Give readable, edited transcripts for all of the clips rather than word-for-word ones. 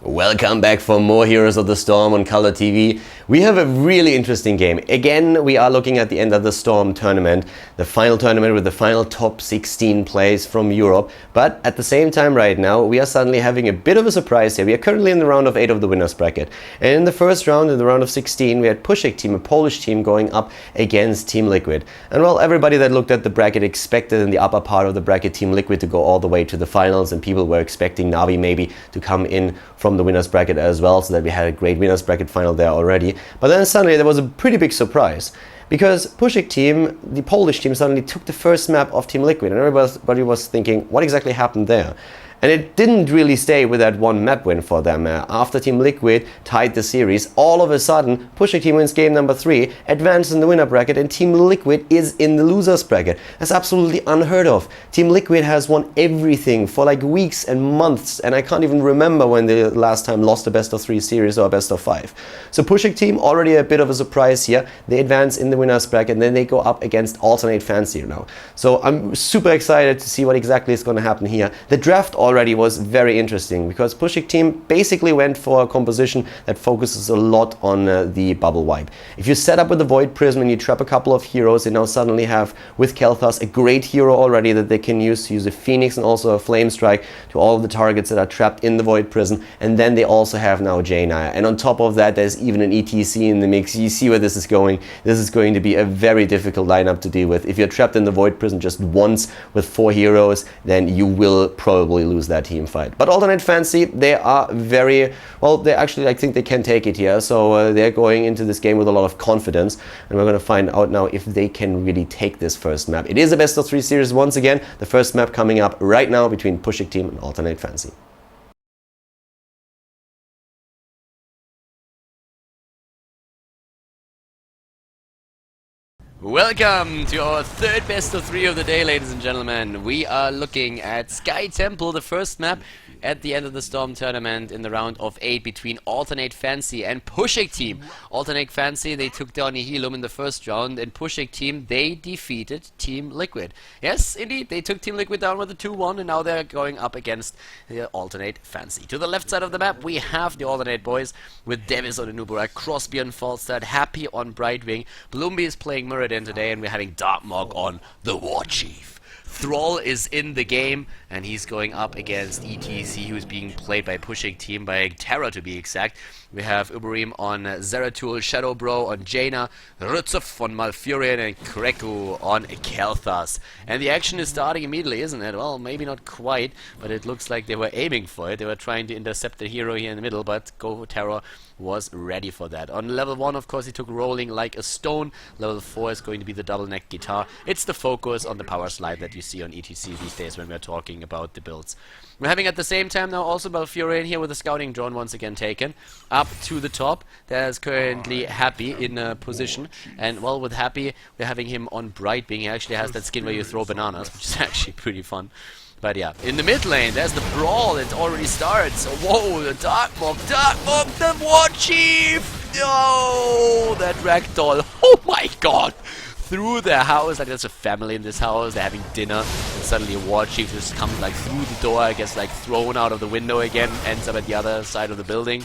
Welcome back for more Heroes of the Storm on KhaldorTV. We have a really interesting game. Again, we are looking at the End of the Storm tournament, the final tournament with the final top 16 players from Europe. But at the same time right now, we are suddenly having a bit of a surprise here. We are currently in the round of 8 of the winners bracket. And in the first round, in the round of 16, we had Puszek team, a Polish team, going up against TeamLiquid. And well, everybody that looked at the bracket expected in the upper part of the bracket TeamLiquid to go all the way to the finals, and people were expecting Navi maybe to come in from the winners bracket as well, so that we had a great winners bracket final there already. But then suddenly there was a pretty big surprise, because Puszek team, the Polish team, suddenly took the first map of TeamLiquid, and everybody was thinking, what exactly happened there? And it didn't really stay with that one map win for them. After TeamLiquid tied the series, all of a sudden Puszek team wins game number 3, advances in the winner bracket, and TeamLiquid is in the losers bracket. That's absolutely unheard of. TeamLiquid has won everything for like weeks and months, and I can't even remember when they last time lost a best of 3 series or a best of 5. So Puszek team, already a bit of a surprise here. They advance in the winners bracket, and then they go up against ATN Fancy now. So I'm super excited to see what exactly is going to happen here. The draft already was very interesting, because Puszek team basically went for a composition that focuses a lot on the bubble wipe. If you set up with the Void Prism and you trap a couple of heroes, you now suddenly have with Khaldor a great hero already that they can use a Phoenix and also a Flame Strike to all of the targets that are trapped in the Void Prism. And then they also have now Jaina, and on top of that there's even an ETC in the mix. You see where this is going. This is going to be a very difficult lineup to deal with. If you're trapped in the Void Prism just once with 4 heroes, then you will probably lose that team fight. But ATN Fancy, they are very well, they actually, I think they can take it here, so they're going into this game with a lot of confidence, and we're going to find out now if they can really take this first map. It is a best of 3 series once again, the first map coming up right now between Puszek team and ATN Fancy. Welcome to our third best of 3 of the day, ladies and gentlemen. We are looking at Sky Temple, the first map at the End of the Storm tournament in the round of 8 between ATN Fancy and Puszek team. ATN Fancy, they took down Nihilum in the first round, and Puszek team, they defeated TeamLiquid. Yes, indeed, they took TeamLiquid down with a 2-1, and now they're going up against the ATN Fancy. To the left side of the map, we have the ATN boys with Davis on Anubura, Crosby on Falstad, Happy on Brightwing, Bloomby is playing Muradin today, and we're having Darkmog on the War Chief. Thrall is in the game, and he's going up against ETC, who is being played by Puszek team, by Terra to be exact. We have Uberim on Zeratul, Shadowbro on Jaina, Rutzuf on Malfurion, and Kreku on Khaldor. And the action is starting immediately, isn't it? Well, maybe not quite, but it looks like they were aiming for it. They were trying to intercept the hero here in the middle, but Terra was ready for that. On level 1, of course, he took rolling like a stone. Level 4 is going to be the double neck guitar. It's the focus on the power slide that you see on ETC these days when we're talking about the builds. We're having at the same time now also Malfurion here with the scouting drone once again taken up to the top. There's currently Happy in position, and well, with Happy we're having him on Brightwing. He actually has that skin where you throw bananas, which is actually pretty fun. But yeah, in the mid lane, there's the brawl. It already starts. Whoa, the Darkmog, the War Chief! Oh, that ragdoll. Oh my god! Through their house, like there's a family in this house, they're having dinner, and suddenly a War Chief just comes like through the door, I guess like thrown out of the window again, ends up at the other side of the building.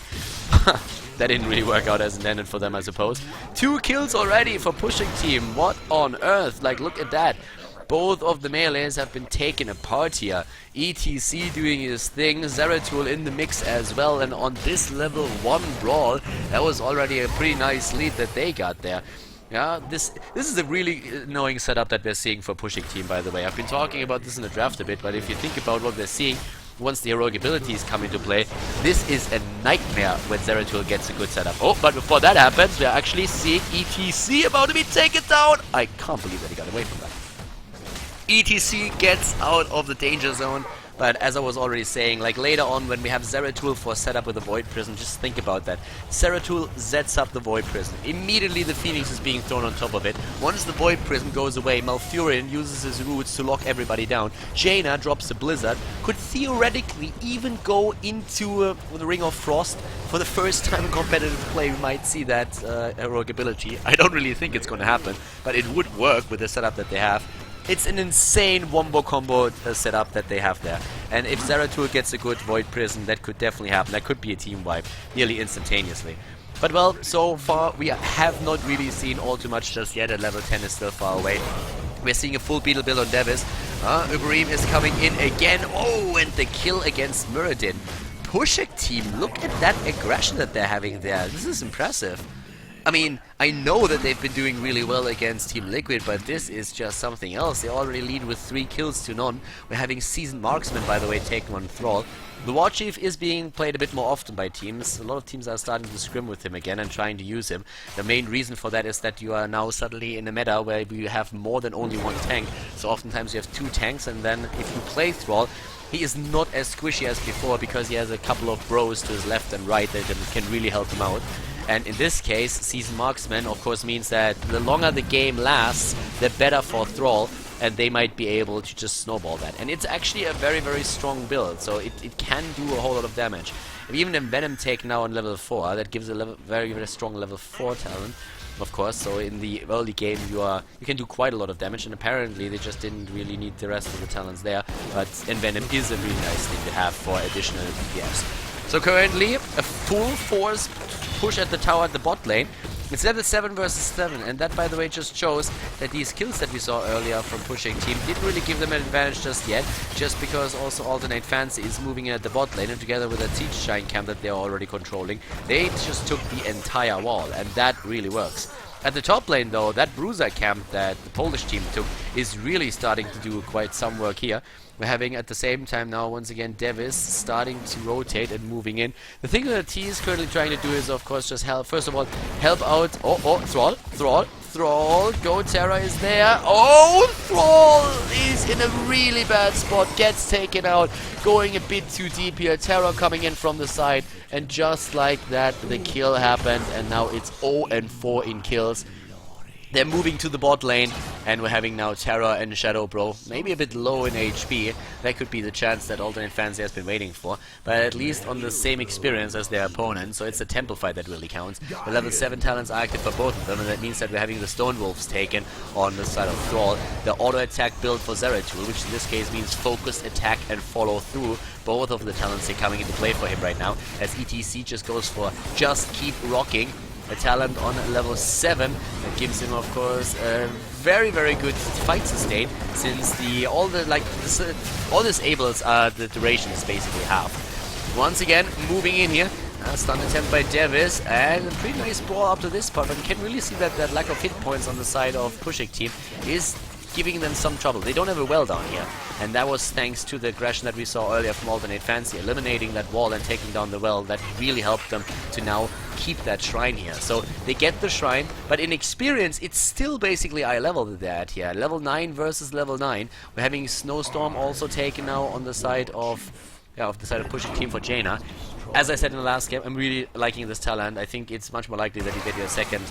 That didn't really work out as intended for them, I suppose. 2 kills already for Puszek team. What on earth? Like, look at that. Both of the melees have been taken apart here. ETC doing his thing, Zeratul in the mix as well, and on this level 1 brawl, that was already a pretty nice lead that they got there. Yeah, this is a really annoying setup that we're seeing for Puszek team, by the way. I've been talking about this in the draft a bit, but if you think about what we're seeing, once the heroic abilities come into play, this is a nightmare when Zeratul gets a good setup. Oh, but before that happens, we're actually seeing ETC about to be taken down. I can't believe that he got away from that. ETC gets out of the danger zone, but as I was already saying, like later on when we have Zeratul for setup with the Void Prism, just think about that. Zeratul sets up the Void Prism. Immediately the Phoenix is being thrown on top of it. Once the Void Prism goes away, Malfurion uses his roots to lock everybody down. Jaina drops the Blizzard, could theoretically even go into the Ring of Frost. For the first time in competitive play, we might see that heroic ability. I don't really think it's going to happen, but it would work with the setup that they have. It's an insane wombo combo setup that they have there. And if Zeratul gets a good Void Prism, that could definitely happen. That could be a team wipe nearly instantaneously. But well, so far we have not really seen all too much just yet, and level 10 is still far away. We're seeing a full Beetle build on Davis. Uberim is coming in again. Oh, and the kill against Muradin. Puszek team, look at that aggression that they're having there. This is impressive. I mean, I know that they've been doing really well against TeamLiquid, but this is just something else. They already lead with 3 kills to none. We're having Seasoned Marksman, by the way, take one Thrall. The War Chief is being played a bit more often by teams. A lot of teams are starting to scrim with him again and trying to use him. The main reason for that is that you are now suddenly in a meta where you have more than only one tank. So oftentimes you have 2 tanks, and then if you play Thrall, he is not as squishy as before because he has a couple of bros to his left and right that can really help him out. And in this case, Seasoned Marksman, of course, means that the longer the game lasts, the better for Thrall, and they might be able to just snowball that. And it's actually a very, very strong build, so it can do a whole lot of damage. Even a Venom take now on level 4, that gives a very, very strong level 4 talent, of course. So in the early game, you can do quite a lot of damage, and apparently they just didn't really need the rest of the talents there. But Venom is a really nice thing to have for additional DPS. So currently, a full force push at the tower at the bot lane. It's level 7 versus 7, and that, by the way, just shows that these kills that we saw earlier from Puszek team didn't really give them an advantage just yet, just because also ATN Fancy is moving in at the bot lane, and together with a Teach Shine camp that they are already controlling, they just took the entire wall, and that really works. At the top lane, though, that Bruiser camp that the Polish team took is really starting to do quite some work here. We're having, at the same time now, once again, Davis starting to rotate and moving in. The thing that T is currently trying to do is, of course, just help. First of all, help out. Thrall. Go Terra is there. Oh, Thrall is in a really bad spot. Gets taken out. Going a bit too deep here. Terra coming in from the side. And just like that, the kill happened. And now it's 0-4 in kills. They're moving to the bot lane, and we're having now Terra and Shadow Bro, maybe a bit low in HP. That could be the chance that ATN Fancy has been waiting for, but at least on the same experience as their opponent, so it's the temple fight that really counts. The level 7 talents are active for both of them, and that means that we're having the Stone Wolves taken on the side of Thrall. The auto-attack build for Zeratul, which in this case means focus, attack, and follow through. Both of the talents are coming into play for him right now, as ETC just goes for just keep rocking. A talent on level 7 that gives him, of course, a very, very good fight sustain, since all disables are the duration is basically half. Once again, moving in here, stun attempt by Davis, and a pretty nice brawl up to this part, but you can really see that lack of hit points on the side of Puszek team is giving them some trouble. They don't have a well down here, and that was thanks to the aggression that we saw earlier from ATN Fancy, eliminating that wall and taking down the well. That really helped them to now keep that shrine here. So they get the shrine, but in experience it's still basically eye level that they're at here. Level 9 versus level 9. We're having Snowstorm also taken now on the side of Puszek team for Jaina. As I said in the last game, I'm really liking this talent. I think it's much more likely that you get your second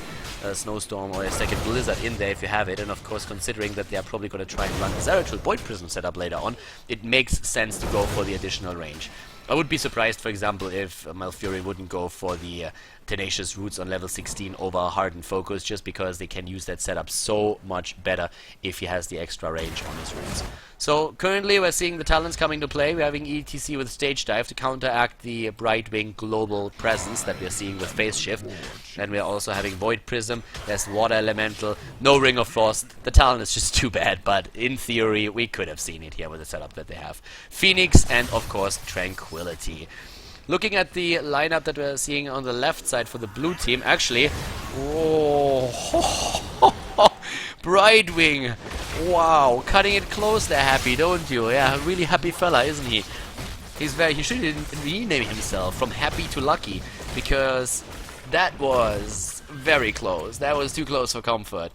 Snowstorm or a second Blizzard in there if you have it. And of course, considering that they are probably going to try and run the Zeratul Void Prism setup later on, it makes sense to go for the additional range. I would be surprised, for example, if Malfuri wouldn't go for the Tenacious Roots on level 16 over Hardened Focus, just because they can use that setup so much better if he has the extra range on his roots. So currently we're seeing the talents coming to play. We're having ETC with Stage Dive to counteract the Brightwing global presence that we're seeing with Phase Shift. And we're also having Void Prism, there's Water Elemental, no Ring of Frost. The talent is just too bad, but in theory we could have seen it here with the setup that they have. Phoenix and of course Tranquility. Looking at the lineup that we're seeing on the left side for the blue team, actually, Brightwing, wow, cutting it close there, Happy, don't you? Yeah, really happy fella, isn't he? He should rename himself from Happy to Lucky, because that was very close. That was too close for comfort.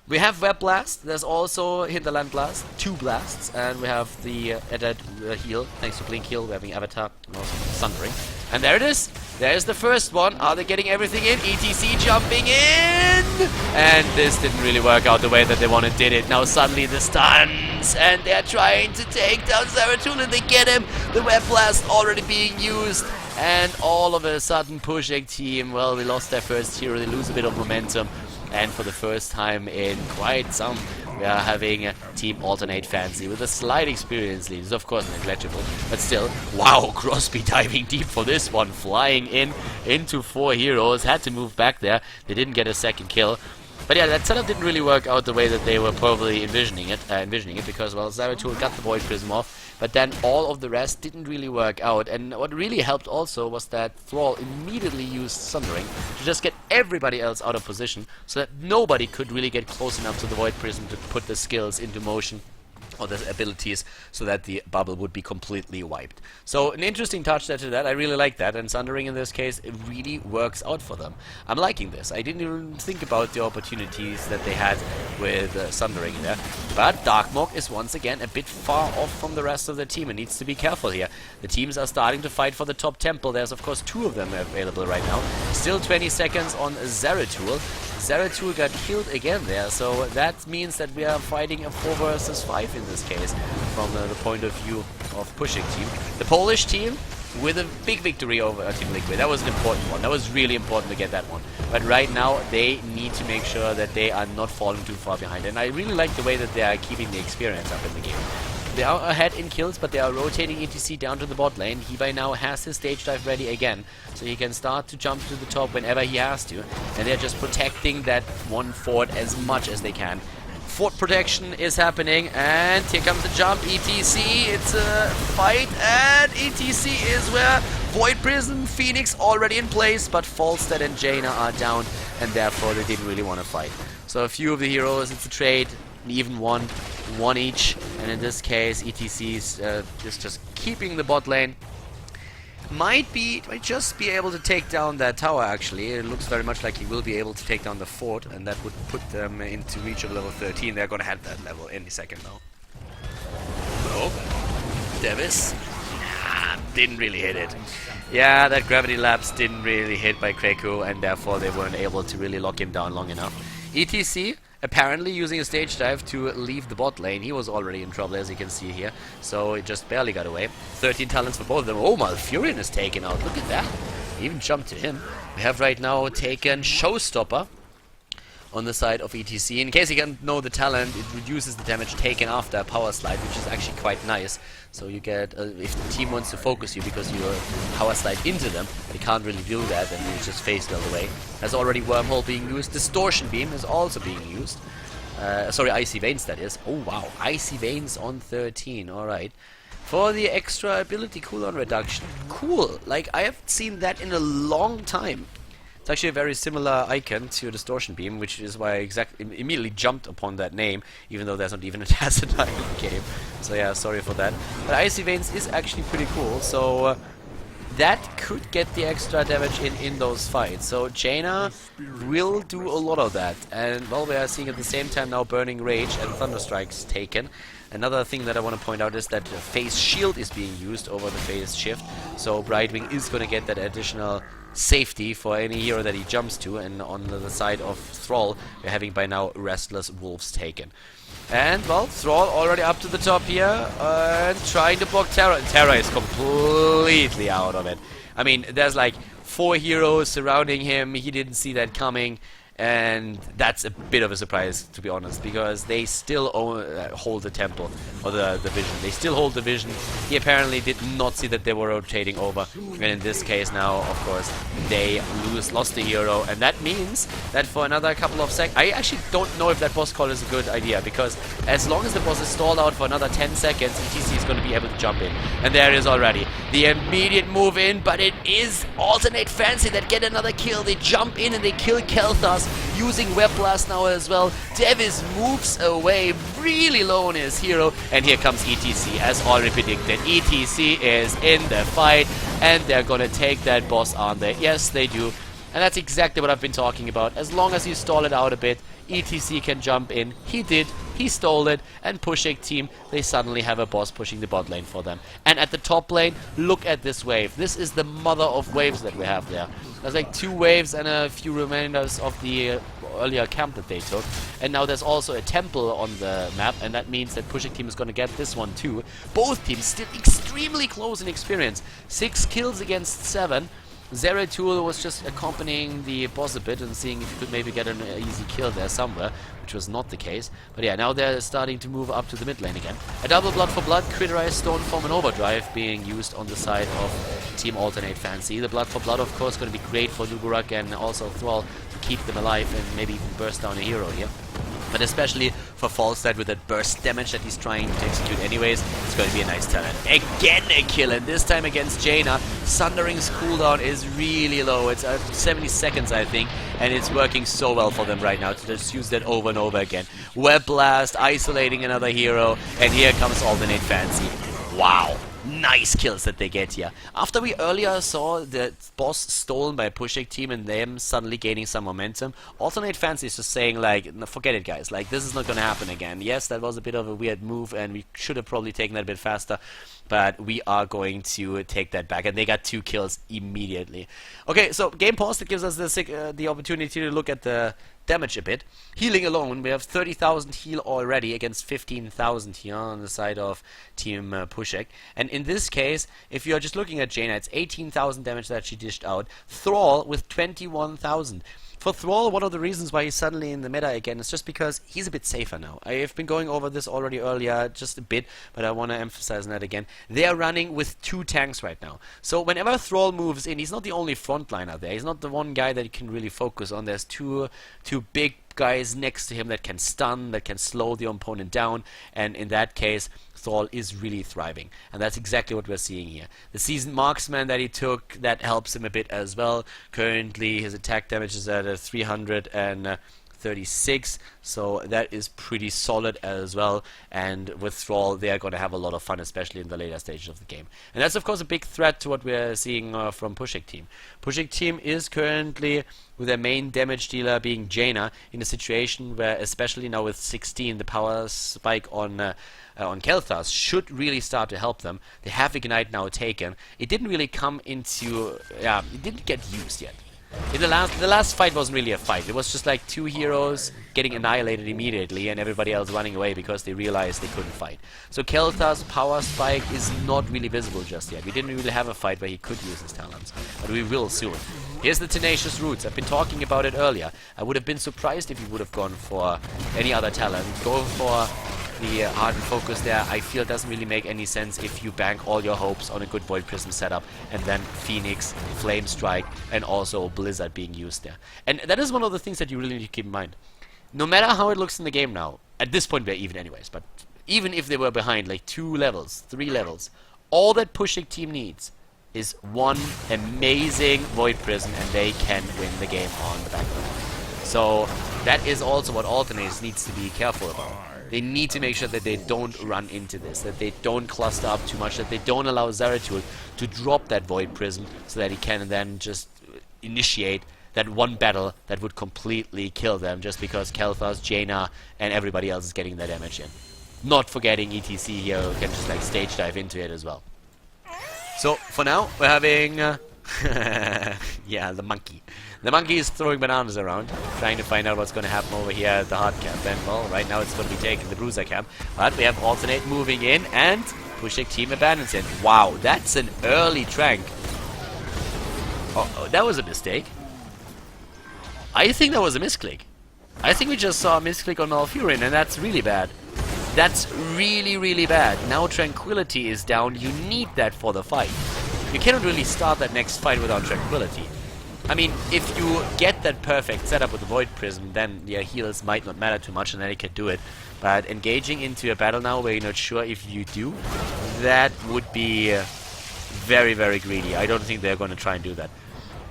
We have Web Blast, there's also Hinterland Blast, 2 blasts, and we have the added heal, thanks to Blink Heal. We're having Avatar and also Sundering. And there it is, there's the first one. Are they getting everything in? ETC jumping in! And this didn't really work out the way that they wanted did it. Now suddenly the stuns, and they're trying to take down Zeratul, and they get him! The Web Blast already being used, and all of a sudden Puszek team, well, they lost their first hero, they lose a bit of momentum. And for the first time in quite some we are having Team Alternate Fancy with a slight experience lead. It's of course negligible, but still, wow, Crosby diving deep for this one, flying into 4 heroes, had to move back there. They didn't get a second kill. But yeah, that setup didn't really work out the way that they were probably envisioning it because, well, Zeratul got the Void Prism off, but then all of the rest didn't really work out. And what really helped also was that Thrall immediately used Sundering to just get everybody else out of position, so that nobody could really get close enough to the Void Prism to put the skills into motion, or the abilities, so that the bubble would be completely wiped. So an interesting touch there to that. I really like that, and Sundering in this case, it really works out for them. I'm liking this. I didn't even think about the opportunities that they had with Sundering there, but Darkmog is once again a bit far off from the rest of the team and needs to be careful here. The teams are starting to fight for the top temple. There's of course 2 of them available right now. Still 20 seconds on Zeratul. Zeratul got killed again there, so that means that we are fighting a 4 versus 5 in this case, from the point of view of Puszek team. The Polish team with a big victory over TeamLiquid. That was an important one. That was really important to get that one. But right now, they need to make sure that they are not falling too far behind. And I really like the way that they are keeping the experience up in the game. They are ahead in kills, but they are rotating ETC down to the bot lane. He by now has his stage dive ready again, so he can start to jump to the top whenever he has to. And they're just protecting that one fort as much as they can. Fort protection is happening, and here comes the jump. ETC, it's a fight, and ETC is where Void Prism, Phoenix already in place, but Falstad and Jaina are down, and therefore they didn't really want to fight. So a few of the heroes, it's a trade, even one each, and in this case ETC is just keeping the bot lane. Might just be able to take down that tower actually. It looks very much like he will be able to take down the fort, and that would put them into reach of level 13. They're gonna have that level any second now. Oh, Davis. Nah, didn't really hit it. Yeah, that gravity lapse didn't really hit by Kweku, and therefore they weren't able to really lock him down long enough. ETC apparently using a stage dive to leave the bot lane. He was already in trouble, as you can see here, so it just barely got away. 13 talents for both of them. Oh, Malfurion is taken out. Look at that. Even jumped to him. We have right now taken Showstopper on the side of ETC. In case you don't know the talent, it reduces the damage taken after a power slide, which is actually quite nice. So you get, if the team wants to focus you because you power slide into them, they can't really do that, and you just face the other way. There's already Wormhole being used. Distortion Beam is also being used. Sorry, Icy Veins, that is. Oh wow, Icy Veins on 13, alright. For the extra ability cooldown reduction. Cool, like I haven't seen that in a long time. It's actually a very similar icon to Distortion Beam, which is why I immediately jumped upon that name, even though there's not even a tacit in the game. So yeah, sorry for that. But Icy Veins is actually pretty cool, so that could get the extra damage in those fights. So Jaina will do a lot of that. And well, we are seeing at the same time now Burning Rage and Thunderstrike's taken. Another thing that I want to point out is that Phase Shield is being used over the Phase Shift. So Brightwing is going to get that additional safety for any hero that he jumps to, and on the side of Thrall, we're having by now Restless Wolves taken. And, well, Thrall already up to the top here, and trying to block Terra. Terra is completely out of it. I mean, there's like 4 heroes surrounding him, he didn't see that coming, and that's a bit of a surprise, to be honest, because they still hold the temple, or the vision. They still hold the vision. He apparently did not see that they were rotating over, and in this case now, of course, they lost the hero, and that means that for another couple of seconds, I actually don't know if that boss call is a good idea, because as long as the boss is stalled out for another 10 seconds, ETC is going to be able to jump in, and there it is already. The immediate move in, but it is Alternate Fancy that get another kill. They jump in and they kill Kel'Thas, using Web Blast now as well. Davis moves away really low on his hero, and here comes ETC, as already predicted. ETC is in the fight, and they're gonna take that boss on there. Yes, they do. And that's exactly what I've been talking about. As long as you stall it out a bit, ETC can jump in. He did. He stole it. And Puszek team, they suddenly have a boss pushing the bot lane for them. And at the top lane, look at this wave. This is the mother of waves that we have there. There's like 2 waves and a few remainders of the earlier camp that they took. And now there's also a temple on the map, and that means that Puszek team is going to get this one too. Both teams still extremely close in experience. 6 kills against 7. Zeratul was just accompanying the boss a bit and seeing if he could maybe get an easy kill there somewhere, which was not the case. But yeah, now they're starting to move up to the mid lane again. A double blood for blood, critterized Stoneform and Overdrive being used on the side of Team Alternate Fancy. The blood for blood, of course, going to be great for Nugurak and also Thrall to keep them alive and maybe even burst down a hero here. But especially for Falstad with that burst damage that he's trying to execute anyways, it's going to be a nice talent. Again a kill, and this time against Jaina. Sundering's cooldown is really low. It's 70 seconds, I think, and it's working so well for them right now to just use that over and over again. Web Blast, isolating another hero, and here comes Alternate Fancy. Wow. Nice kills that they get here. After we earlier saw the boss stolen by a Puszek team and them suddenly gaining some momentum, Alternate Fancy is just saying like, no, forget it guys, like this is not gonna happen again. Yes, that was a bit of a weird move and we should have probably taken that a bit faster, but we are going to take that back, and they got 2 kills immediately. Okay, so game pause, that gives us the opportunity to look at the damage a bit. Healing alone, we have 30,000 heal already against 15,000 here on the side of Team Puszek. And in this case, if you're just looking at Jaina, it's 18,000 damage that she dished out. Thrall with 21,000. For Thrall, one of the reasons why he's suddenly in the meta again is just because he's a bit safer now. I've been going over this already earlier, just a bit, but I want to emphasize that again. They are running with 2 tanks right now. So whenever Thrall moves in, he's not the only frontliner there. He's not the one guy that you can really focus on. There's two big guys next to him that can stun, that can slow the opponent down, and in that case, Thrall is really thriving, and that's exactly what we're seeing here. The seasoned marksman that he took, that helps him a bit as well. Currently his attack damage is at 336, so that is pretty solid as well, and with Thrall they are going to have a lot of fun, especially in the later stages of the game. And that's of course a big threat to what we're seeing from Puszek team. Puszek team is currently, with their main damage dealer being Jaina, in a situation where, especially now with 16, the power spike on Khaldor should really start to help them. They have Ignite now taken. It didn't really come into, it didn't get used yet. In the last fight wasn't really a fight. It was just like 2 heroes getting annihilated immediately and everybody else running away because they realized they couldn't fight. So Khaldor's power spike is not really visible just yet. We didn't really have a fight where he could use his talents, but we will soon. Here's the Tenacious Roots. I've been talking about it earlier. I would have been surprised if he would have gone for any other talent. Go for the Hardened Focus there. I feel it doesn't really make any sense if you bank all your hopes on a good Void Prism setup and then Phoenix, Flame Strike, and also Blizzard being used there. And that is one of the things that you really need to keep in mind. No matter how it looks in the game now, at this point we're even anyways, but even if they were behind like 2 levels, 3 levels, all that Puszek team needs is one amazing Void Prism and they can win the game on the back of it. So that is also what Alternates needs to be careful about. They need to make sure that they don't run into this, that they don't cluster up too much, that they don't allow Zeratul to drop that Void Prism so that he can then just initiate that one battle that would completely kill them just because Khaldor, Jaina, and everybody else is getting their damage in. Not forgetting ETC here, who can just like stage dive into it as well. So for now, we're having yeah, the monkey. The monkey is throwing bananas around, trying to find out what's going to happen over here at the hard camp. And well, right now it's going to be taking the bruiser camp. But we have Alternate moving in, and Puszek team abandons it. Wow, that's an early trank. Oh, that was a mistake. I think that was a misclick. I think we just saw a misclick on Malfurion, and that's really bad. That's really, really bad. Now Tranquility is down. You need that for the fight. You cannot really start that next fight without Tranquility. I mean, if you get that perfect setup with the Void Prism, then your heals might not matter too much and then you can do it. But engaging into a battle now where you're not sure if you do, that would be very, very greedy. I don't think they're going to try and do that.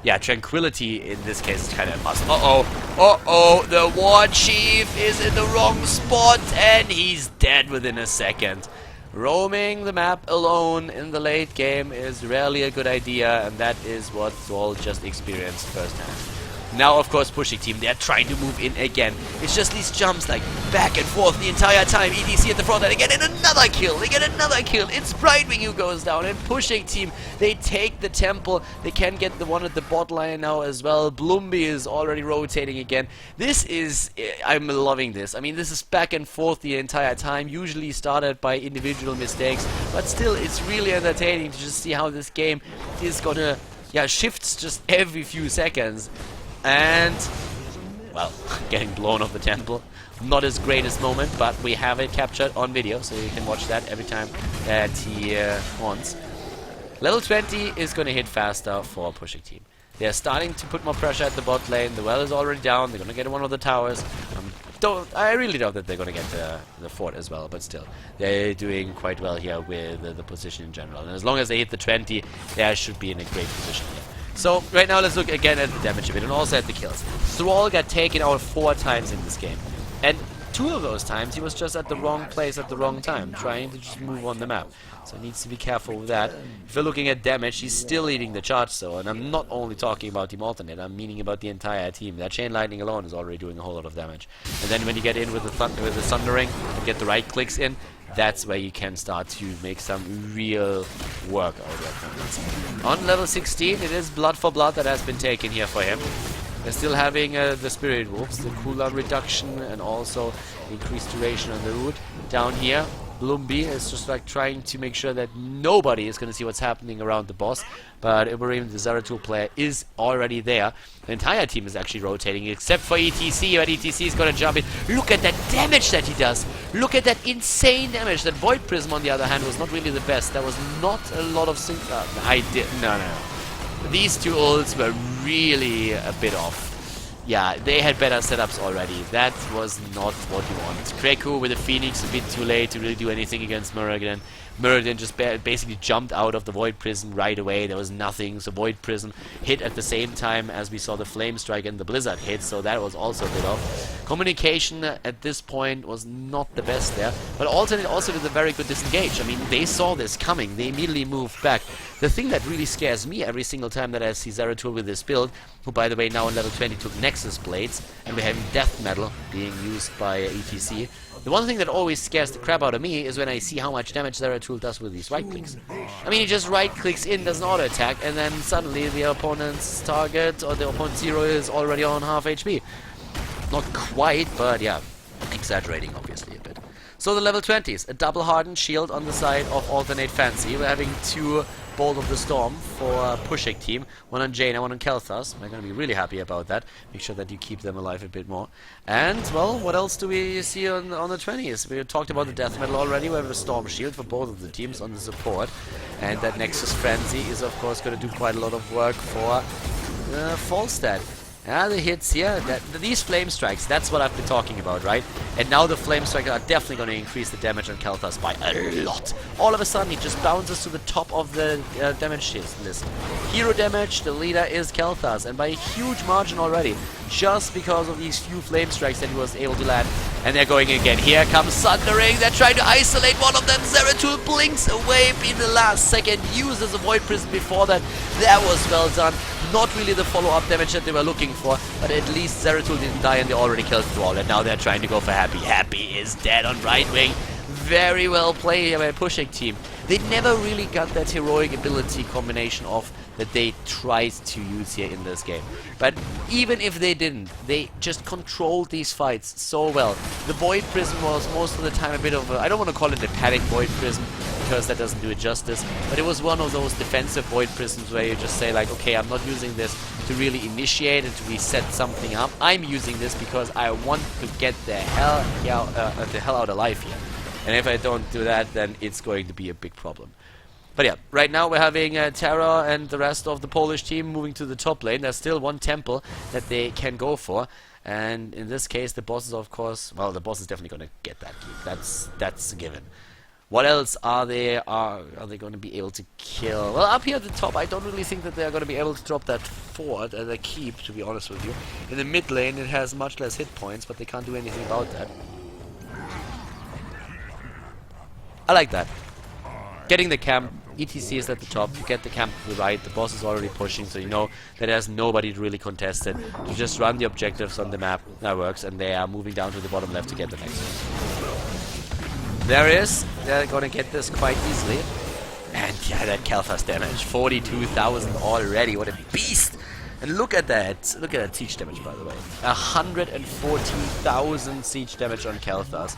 Yeah, Tranquility in this case is kind of a must. Uh-oh, the War Chief is in the wrong spot and he's dead within a second. Roaming the map alone in the late game is rarely a good idea, and that is what Thrall just experienced firsthand. Now, of course, Puszek team, they're trying to move in again. It's just these jumps, like, back and forth the entire time. EDC at the front, and they get another kill. They get another kill. It's Brightwing who goes down, and Puszek team, they take the temple. They can get the one at the bot line now as well. Blumby is already rotating again. This is, I'm loving this. I mean, this is back and forth the entire time, usually started by individual mistakes, but still, it's really entertaining to just see how this game is gonna yeah, shifts just every few seconds. And, well, getting blown off the temple. Not his greatest moment, but we have it captured on video, so you can watch that every time that he wants. Level 20 is going to hit faster for Puszek team. They're starting to put more pressure at the bot lane. The well is already down. They're going to get one of the towers. I really doubt that they're going to get the fort as well, but still, they're doing quite well here with the position in general. And as long as they hit the 20, they should be in a great position here. So, right now, let's look again at the damage a bit, and also at the kills. Thrall got taken out 4 times in this game. And 2 of those times, he was just at the wrong place at the wrong time, trying to just move on the map. So he needs to be careful with that. If you're looking at damage, he's still leading the charge, so, and I'm not only talking about Team Alternate, I'm meaning about the entire team. That Chain Lightning alone is already doing a whole lot of damage. And then when you get in with the Thundering and get the right clicks in, that's where you can start to make some real work out of it. On level 16, it is Blood for Blood that has been taken here for him. They're still having the Spirit Wolves, the cooldown reduction, and also increased duration on the route. Down here, Bloomby is just like trying to make sure that nobody is going to see what's happening around the boss. But Ibrahim, the Zeratul player, is already there. The entire team is actually rotating, except for ETC, but ETC is going to jump in. Look at that damage that he does. Look at that insane damage. That Void Prism, on the other hand, was not really the best. There was not a lot of sync. No. These 2 ults were really a bit off. Yeah, they had better setups already. That was not what you want. Kreku with the Phoenix a bit too late to really do anything against Muradin. Muradin just basically jumped out of the Void Prism right away. There was nothing, so Void Prism hit at the same time as we saw the Flame Strike and the Blizzard hit, so that was also a bit off. Communication at this point was not the best there, but Alternate also did a very good disengage. I mean, they saw this coming. They immediately moved back. The thing that really scares me every single time that I see Zeratul with this build, who by the way now on level 20 took Nexus Blades, and we're having Death Metal being used by ETC. The one thing that always scares the crap out of me is when I see how much damage Zeratul does with these right clicks. I mean, he just right clicks in, does an auto attack, and then suddenly the opponent's target or the opponent's hero is already on half HP. Not quite, but yeah, exaggerating obviously a bit. So the level 20s, a double hardened shield on the side of Alternate Fancy. We're having 2 Bolt of the Storm for Puszek team. One on Jaina, one on Kel'Thas. We're going to be really happy about that. Make sure that you keep them alive a bit more. And, well, what else do we see on the 20s? We talked about the Death Metal already. We have a Storm Shield for both of the teams on the support. And that Nexus Frenzy is, of course, going to do quite a lot of work for Falstad. Yeah, the hits here, these Flame Strikes, that's what I've been talking about, right? And now the Flame Strikes are definitely going to increase the damage on Kel'Thas by a lot. All of a sudden, he just bounces to the top of the damage list. Hero damage, the leader is Kel'Thas, and by a huge margin already, just because of these few Flame Strikes that he was able to land. And they're going again. Here comes Sundering, they're trying to isolate one of them. Zeratul blinks away in the last second, uses a Void Prism before that. That was well done. Not really the follow-up damage that they were looking for, but at least Zeratul didn't die and they already killed Thrall, and now they're trying to go for Happy. Happy is dead on right wing. Very well played here by Puszek team. They never really got that heroic ability combination off that they tried to use here in this game. But even if they didn't, they just controlled these fights so well. The Void Prism was most of the time a bit of a, I don't want to call it a panic Void Prism, because that doesn't do it justice, but it was one of those defensive Void Prisms where you just say like, okay, I'm not using this to really initiate and to reset something up. I'm using this because I want to get the hell out alive here. And if I don't do that, then it's going to be a big problem. But yeah, right now we're having Terra and the rest of the Polish team moving to the top lane. There's still one temple that they can go for. And in this case, the boss is, of course, well, the boss is definitely going to get that keep. That's a given. What else are they going to be able to kill? Well, up here at the top, I don't really think that they're going to be able to drop that fort as a keep, to be honest with you. In the mid lane, it has much less hit points, but they can't do anything about that. I like that. Getting the camp, ETC is at the top, you get the camp to the right, the boss is already pushing, so you know that there's nobody to really contest it. You just run the objectives on the map, that works, and they are moving down to the bottom left to get the next one. There is, they're gonna get this quite easily. And yeah, that Kel'Thas damage, 42,000 already, what a beast! And look at that siege damage, by the way. 114,000 siege damage on Kel'Thas.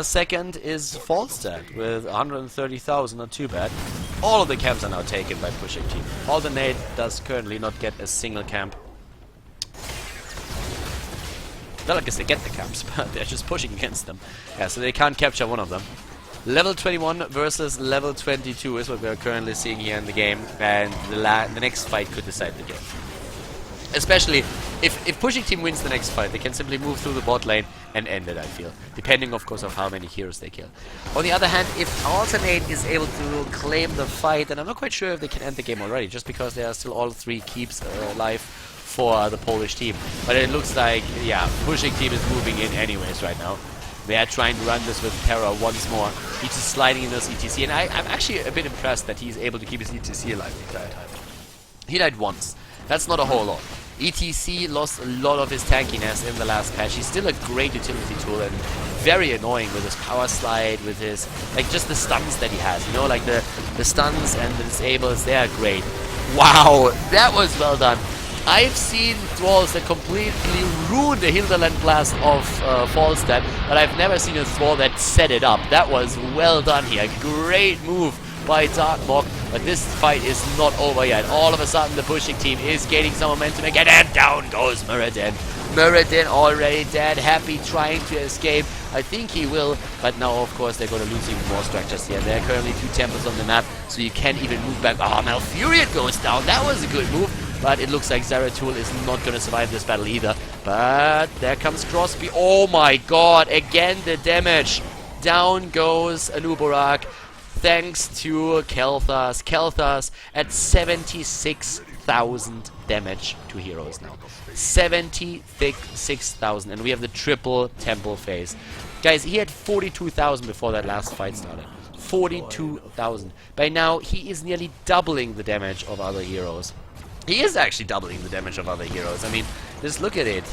Second is Falstad with 130,000, not too bad. All of the camps are now taken by Puszek team. Alternate does currently not get a single camp. Well, I guess they get the camps, but they're just pushing against them. Yeah, so they can't capture one of them. Level 21 versus level 22 is what we're currently seeing here in the game, and the next fight could decide the game. Especially if Puszek team wins the next fight, they can simply move through the bot lane and end it, I feel. Depending, of course, of how many heroes they kill. On the other hand, if Alternate is able to claim the fight, then I'm not quite sure if they can end the game already, just because there are still all three keeps alive for the Polish team. But it looks like, yeah, Puszek team is moving in anyways right now. They are trying to run this with Terra once more. He's just sliding in those ETC, and I'm actually a bit impressed that he's able to keep his ETC alive the entire time. He died once. That's not a whole lot. ETC lost a lot of his tankiness in the last patch. He's still a great utility tool and very annoying with his power slide, with his, like, just the stuns that he has, you know, like the stuns and the disables, they are great. Wow, that was well done. I've seen thralls that completely ruined the hinterland blast of Falstad, but I've never seen a thrall that set it up. That was well done here. Great move by Darkmok, but this fight is not over yet. All of a sudden, the Puszek team is gaining some momentum again, and down goes Muradin. Muradin already dead, Happy trying to escape. I think he will, but now, of course, they're going to lose even more structures here. There are currently 2 temples on the map, so you can't even move back. Oh, Malfurion goes down. That was a good move, but it looks like Zeratul is not going to survive this battle either. But there comes Crosby. Oh my god, again the damage. Down goes Anubarak. Thanks to Kelthas. Kelthas at 76,000 damage to heroes now. 76,000. And we have the triple temple phase. Guys, he had 42,000 before that last fight started. 42,000. By now, he is nearly doubling the damage of other heroes. He is actually doubling the damage of other heroes. I mean, just look at it.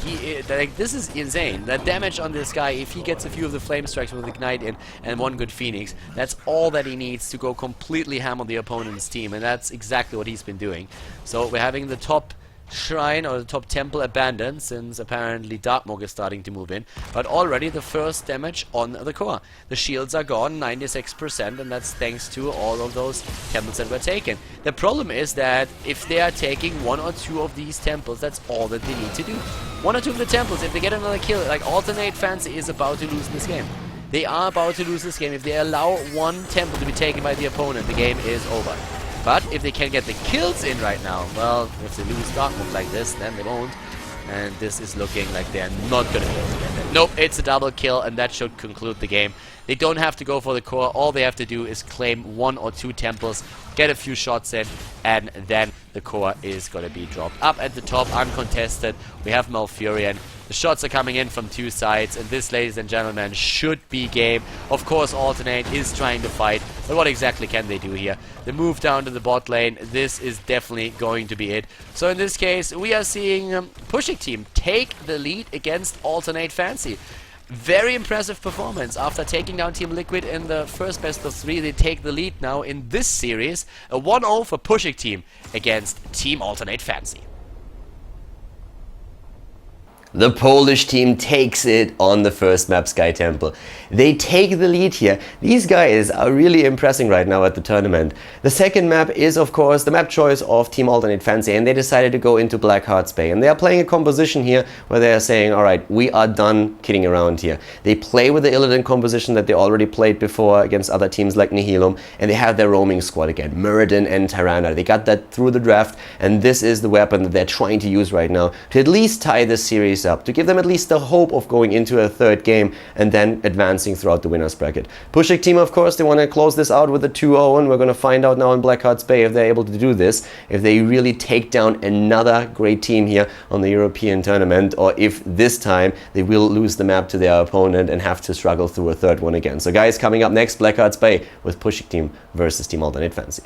Like, this is insane. That damage on this guy, if he gets a few of the flame strikes with Ignite in and one good Phoenix, that's all that he needs to go completely ham on the opponent's team, and that's exactly what he's been doing. So we're having the top shrine or the top temple abandoned, since apparently Darkmok is starting to move in, but already the first damage on the core. The shields are gone, 96%, and that's thanks to all of those temples that were taken. The problem is that if they are taking 1 or 2 of these temples, that's all that they need to do. 1 or 2 of the temples, if they get another kill, like Alternate Fancy is about to lose this game. They are about to lose this game. If they allow 1 temple to be taken by the opponent, the game is over. But if they can get the kills in right now, well, if they lose Darkmok like this, then they won't. And this is looking like they're not going to be able to get that. Nope, it's a double kill, and that should conclude the game. They don't have to go for the core. All they have to do is claim 1 or 2 temples, get a few shots in, and then the core is going to be dropped. Up at the top, uncontested, we have Malfurion. The shots are coming in from 2 sides, and this, ladies and gentlemen, should be game. Of course, Alternate is trying to fight, but what exactly can they do here? The move down to the bot lane, this is definitely going to be it. So in this case, we are seeing Puszek team take the lead against Alternate Fancy. Very impressive performance. After taking down TeamLiquid in the first best of 3, they take the lead now in this series. A 1-0 for Puszek team against Team Alternate Fancy. The Polish team takes it on the first map, Sky Temple. They take the lead here. These guys are really impressing right now at the tournament. The second map is, of course, the map choice of Team Alternate Fancy, and they decided to go into Blackheart's Bay. And they are playing a composition here where they are saying, alright, we are done kidding around here. They play with the Illidan composition that they already played before against other teams like Nihilum, and they have their roaming squad again, Muradin and Tyrannus. They got that through the draft, and this is the weapon that they're trying to use right now to at least tie this series up, to give them at least the hope of going into a third game and then advancing throughout the winner's bracket. Puszek team, of course, they want to close this out with a 2-0, and we're going to find out now in Blackheart's Bay if they're able to do this, if they really take down another great team here on the European tournament, or if this time they will lose the map to their opponent and have to struggle through a third one again. So guys, coming up next, Blackheart's Bay with Puszek team versus Team Alternate Fancy.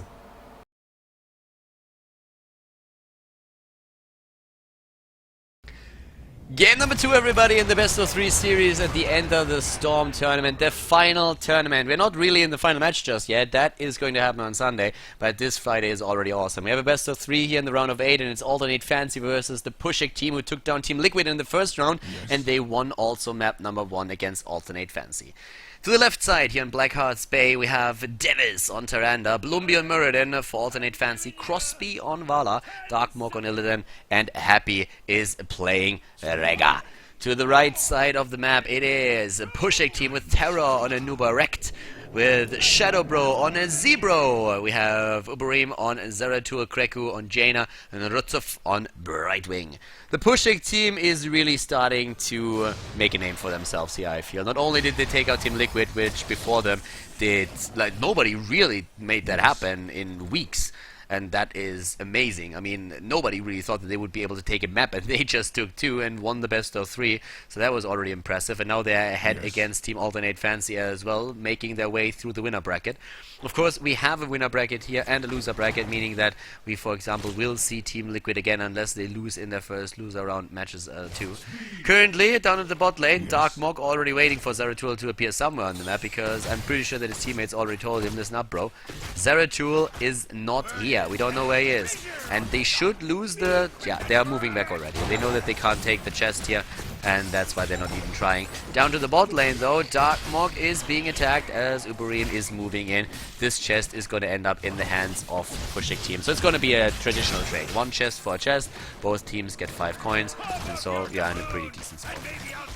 Game number 2, everybody, in the best of 3 series at the end of the Storm tournament, the final tournament. We're not really in the final match just yet. That is going to happen on Sunday, but this Friday is already awesome. We have a best of 3 here in the round of 8, and it's ATN Fancy versus the Puszek team, who took down TeamLiquid in the first round, and they won also map number 1 against ATN Fancy. To the left side here in Blackheart's Bay, we have Devis on Tyrande, Blumby on Muradin for ATN Fancy, Crosby on Vala, Darkmog on Illidan, and Happy is playing Rega. To the right side of the map, it is a Puszek team with Terror on a Nuba Rekt, with Shadowbro on a Zebro. We have Uberim on Zeratul, Kreku on Jaina, and Rutzov on Brightwing. The Puszek team is really starting to make a name for themselves here, I feel. Not only did they take out TeamLiquid, which before them did, like, nobody really made that happen in weeks. And that is amazing. I mean, nobody really thought that they would be able to take a map, and they just took 2 and won the best of 3. So that was already impressive. And now they're ahead against Team ATN Fancy as well, making their way through the winner bracket. Of course, we have a winner bracket here and a loser bracket, meaning that we, for example, will see TeamLiquid again unless they lose in their first loser round matches too. Currently, down at the bot lane, Darkmog already waiting for Zeratul to appear somewhere on the map, because I'm pretty sure that his teammates already told him, listen up, bro. Zeratul is not here. We don't know where he is. And they should lose the... Yeah, they are moving back already. They know that they can't take the chest here, and that's why they're not even trying. Down to the bot lane, though, Darkmog is being attacked as Uberim is moving in. This chest is going to end up in the hands of Puszek team. So it's going to be a traditional trade. 1 chest for a chest. Both teams get 5 coins. And so, yeah, in a pretty decent spot.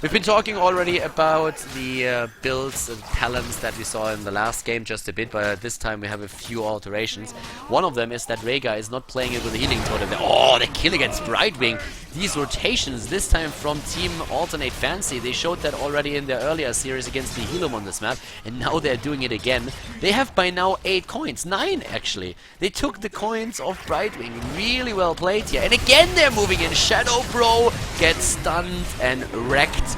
We've been talking already about the builds and talents that we saw in the last game just a bit, but this time we have a few alterations. One of them is that Rega is not playing it with a healing totem. Oh, the kill against Brightwing. These rotations, this time from Team ATN Fancy, they showed that already in their earlier series against the Helum on this map, and now they're doing it again. They have by now 8 coins, 9 actually. They took the coins of Brightwing, really well played here, and again they're moving in. Shadowbro gets stunned and wrecked.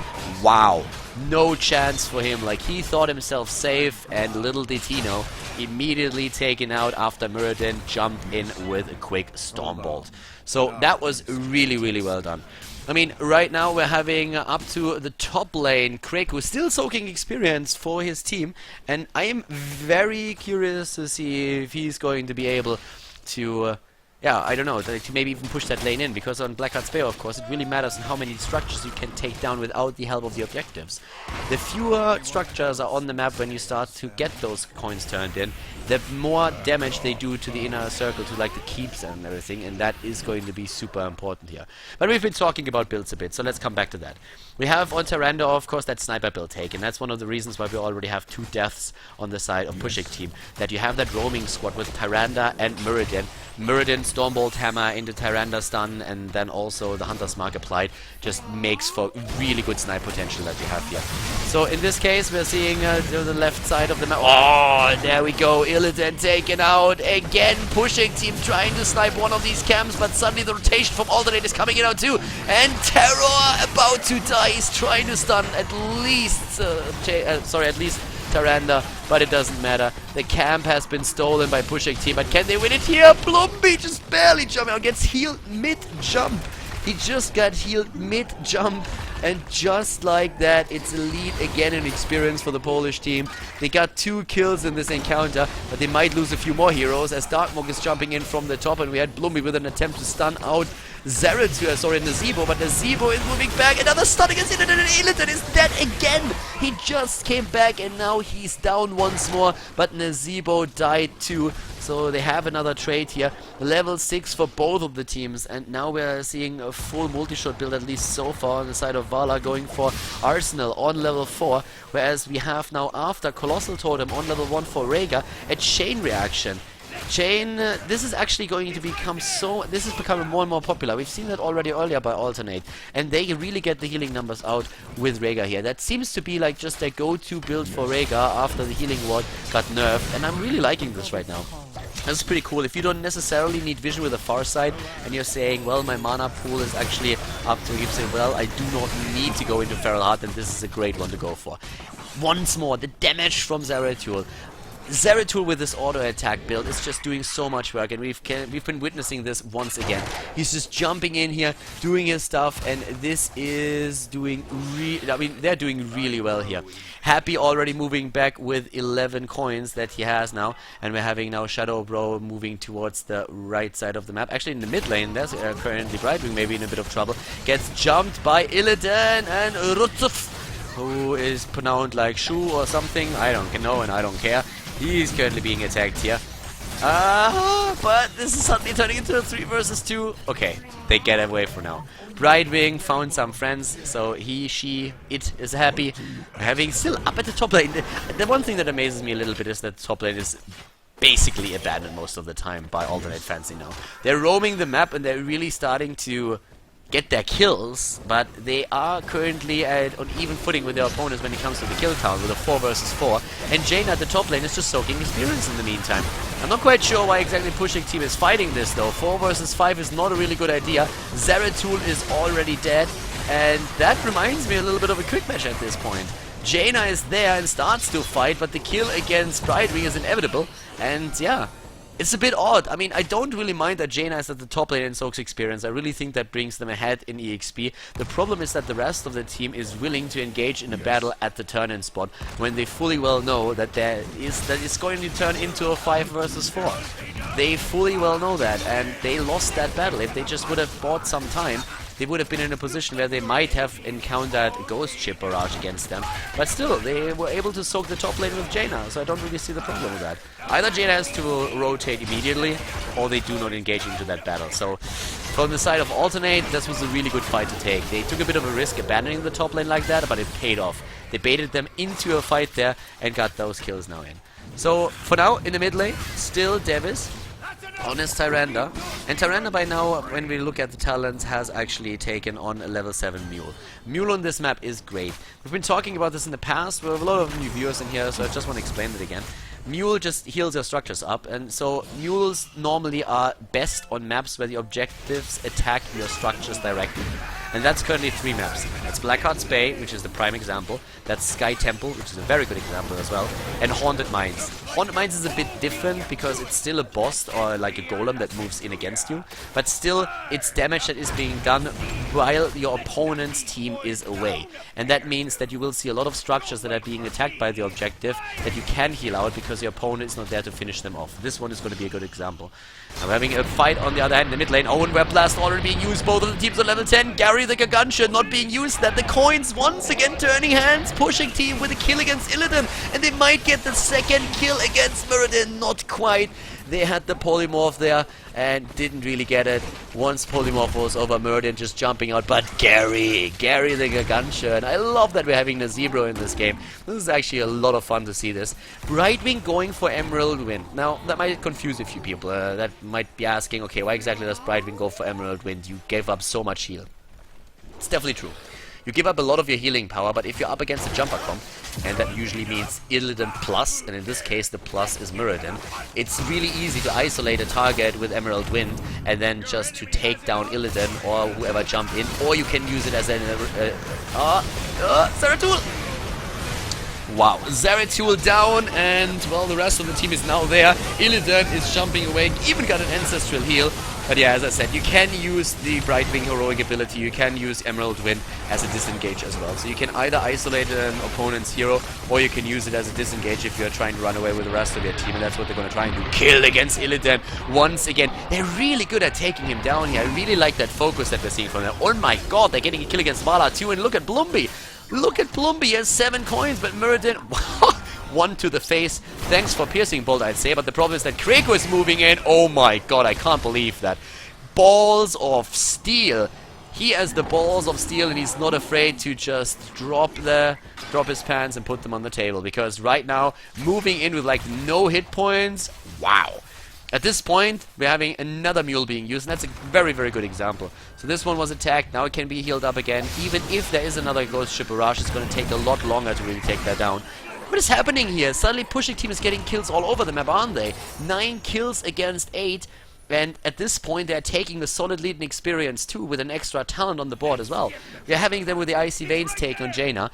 Wow, no chance for him. Like, he thought himself safe, and little did he know, immediately taken out after Muradin jumped in with a quick Stormbolt. So that was really, really well done. I mean, right now we're having up to the top lane Kreku, still soaking experience for his team, and I am very curious to see if he's going to be able to... yeah, I don't know, to maybe even push that lane in, because on Blackheart's Bay, of course, it really matters on how many structures you can take down without the help of the objectives. The fewer structures are on the map when you start to get those coins turned in, the more damage they do to the inner circle, to like the keeps and everything, and that is going to be super important here. But we've been talking about builds a bit, so let's come back to that. We have on Tyrande, of course, that sniper build taken. That's one of the reasons why we already have 2 deaths on the side of Puszek team. That you have that roaming squad with Tyrande and Muradin. Muradin, Stormbolt Hammer into Tyrande stun, and then also the Hunter's Mark applied, just makes for really good snipe potential that we have here. So in this case, we're seeing to the left side of the map. Oh, there we go. Illidan taken out again. Puszek team trying to snipe one of these camps, but suddenly the rotation from Alternate is coming in out too. And Terror about to die. He's trying to stun at least, at least Tyrande, but it doesn't matter. The camp has been stolen by Puszek team, but can they win it here? Blumby just barely jumping out, gets healed mid-jump. He just got healed mid-jump, and just like that, it's a lead again in experience for the Polish team. They got 2 kills in this encounter, but they might lose a few more heroes as Darkmog is jumping in from the top, and we had Blumby with an attempt to stun out Nazebo, but Nazebo is moving back. Another stun against Illidan, and Illidan is dead again. He just came back, and now he's down once more, but Nazebo died too. So they have another trade here. Level 6 for both of the teams, and now we're seeing a full multi-shot build, at least so far, on the side of Vala, going for Arsenal on level 4, whereas we have now, after Colossal Totem on level 1 for Rega, a chain reaction. Chain, this is actually going to become this is becoming more and more popular. We've seen that already earlier by Alternate, and they really get the healing numbers out with Rega here. That seems to be like just their go-to build for Rega after the healing ward got nerfed, and I'm really liking this right now. That's pretty cool. If you don't necessarily need vision with a far side, and you're saying, well, my mana pool is actually up to, you say, well, I do not need to go into Feral Heart, then this is a great one to go for. Once more, the damage from Zeratul. Zeratul with this auto attack build is just doing so much work, and we've been witnessing this once again. He's just jumping in here, doing his stuff, and this is doing they're doing really well here. Happy already moving back with 11 coins that he has now, and we're having now Shadow Bro moving towards the right side of the map. Actually, in the mid lane, there's currently Brightwing maybe in a bit of trouble. Gets jumped by Illidan and Rutzuf, who is pronounced like Shu or something. I don't know and I don't care. He's currently being attacked here. But this is suddenly turning into a 3 versus 2. Okay, they get away for now. Brightwing found some friends, so he, she, it is happy. Having still up at the top lane. The one thing that amazes me a little bit is that the top lane is basically abandoned most of the time by ATN Fancy now. They're roaming the map and they're really starting to get their kills, but they are currently on even footing with their opponents when it comes to the kill count with a 4 versus 4. And Jaina at the top lane is just soaking experience in the meantime. I'm not quite sure why exactly Puszek team is fighting this though. 4 versus 5 is not a really good idea. Zeratul is already dead, and that reminds me a little bit of a quick match at this point. Jaina is there and starts to fight, but the kill against Brightwing is inevitable, and yeah. It's a bit odd. I mean, I don't really mind that Jaina is at the top lane and soaks experience. I really think that brings them ahead in EXP. The problem is that the rest of the team is willing to engage in a battle at the turn-in spot when they fully well know that it's going to turn into a 5 versus 4. They fully well know that, and they lost that battle. If they just would have bought some time, they would have been in a position where they might have encountered a Ghost Ship Barrage against them. But still, they were able to soak the top lane with Jaina, so I don't really see the problem with that. Either Jaina has to rotate immediately, or they do not engage into that battle. So, from the side of Alternate, this was a really good fight to take. They took a bit of a risk abandoning the top lane like that, but it paid off. They baited them into a fight there, and got those kills now in. So, for now, in the mid lane, still Devis on his Tyrande, and Tyrande by now, when we look at the talents, has actually taken on a level 7 Mule. Mule on this map is great. We've been talking about this in the past, we have a lot of new viewers in here, so I just want to explain it again. Mule just heals your structures up, and so Mules normally are best on maps where the objectives attack your structures directly. And that's currently 3 maps. That's Blackheart's Bay, which is the prime example. That's Sky Temple, which is a very good example as well. And Haunted Mines. Haunted Mines is a bit different because it's still a boss or like a golem that moves in against you. But still, it's damage that is being done while your opponent's team is away. And that means that you will see a lot of structures that are being attacked by the objective that you can heal out because your opponent is not there to finish them off. This one is going to be a good example. I'm having a fight on the other hand in the mid lane. Owen Web Blast already being used. Both of the teams on level 10. Gary the Gargantua not being used. That the coins once again turning hands. Pushing team with a kill against Illidan. And they might get the second kill against Muradin. Not quite. They had the polymorph there and didn't really get it. Once polymorph was over, Muradin just jumping out. But Gary the Gargantua. And I love that we're having the Zebro in this game. This is actually a lot of fun to see this. Brightwing going for Emerald Wind. Now, that might confuse a few people. That might be asking, okay, why exactly does Brightwing go for Emerald Wind? You gave up so much heal. It's definitely true. You give up a lot of your healing power, but if you're up against a jumper comp, and that usually means Illidan plus, and in this case the plus is Muradin, it's really easy to isolate a target with Emerald Wind and then just to take down Illidan or whoever jumped in, or you can use it as an Zeratul! Wow, Zeratul down, and well, the rest of the team is now there. Illidan is jumping away, even got an Ancestral heal. But yeah, as I said, you can use the Brightwing heroic ability, you can use Emerald Wind as a disengage as well. So you can either isolate an opponent's hero, or you can use it as a disengage if you're trying to run away with the rest of your team, and that's what they're going to try and do. Kill against Illidan once again. They're really good at taking him down here. I really like that focus that we're seeing from them. Oh my god, they're getting a kill against Vala too, and look at Blumby. Look at Blumby, he has 7 coins, but Muradin... 1 to the face. Thanks for piercing bolt, I'd say, but the problem is that Kreko is moving in. Oh my god, I can't believe that. Balls of steel. He has the balls of steel, and he's not afraid to just drop his pants and put them on the table, because right now, moving in with like no hit points, wow. At this point, we're having another mule being used, and that's a very, very good example. So this one was attacked, now it can be healed up again. Even if there is another Ghost Ship Barrage, it's going to take a lot longer to really take that down. What is happening here? Suddenly Pushing team is getting kills all over the map, aren't they? 9 kills against 8. And at this point, they're taking the solid lead in experience too, with an extra talent on the board as well. We're having them with the Icy Veins take on Jaina.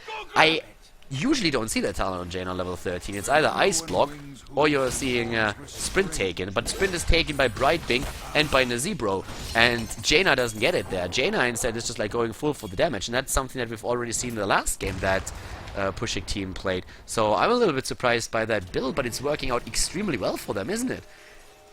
usually don't see that talent on Jaina level 13. It's either Ice Block or you're seeing Sprint taken. But Sprint is taken by Brightwing and by Nazibro. And Jaina doesn't get it there. Jaina instead is just like going full for the damage. And that's something that we've already seen in the last game that Puszek team played. So I'm a little bit surprised by that build, but it's working out extremely well for them, isn't it?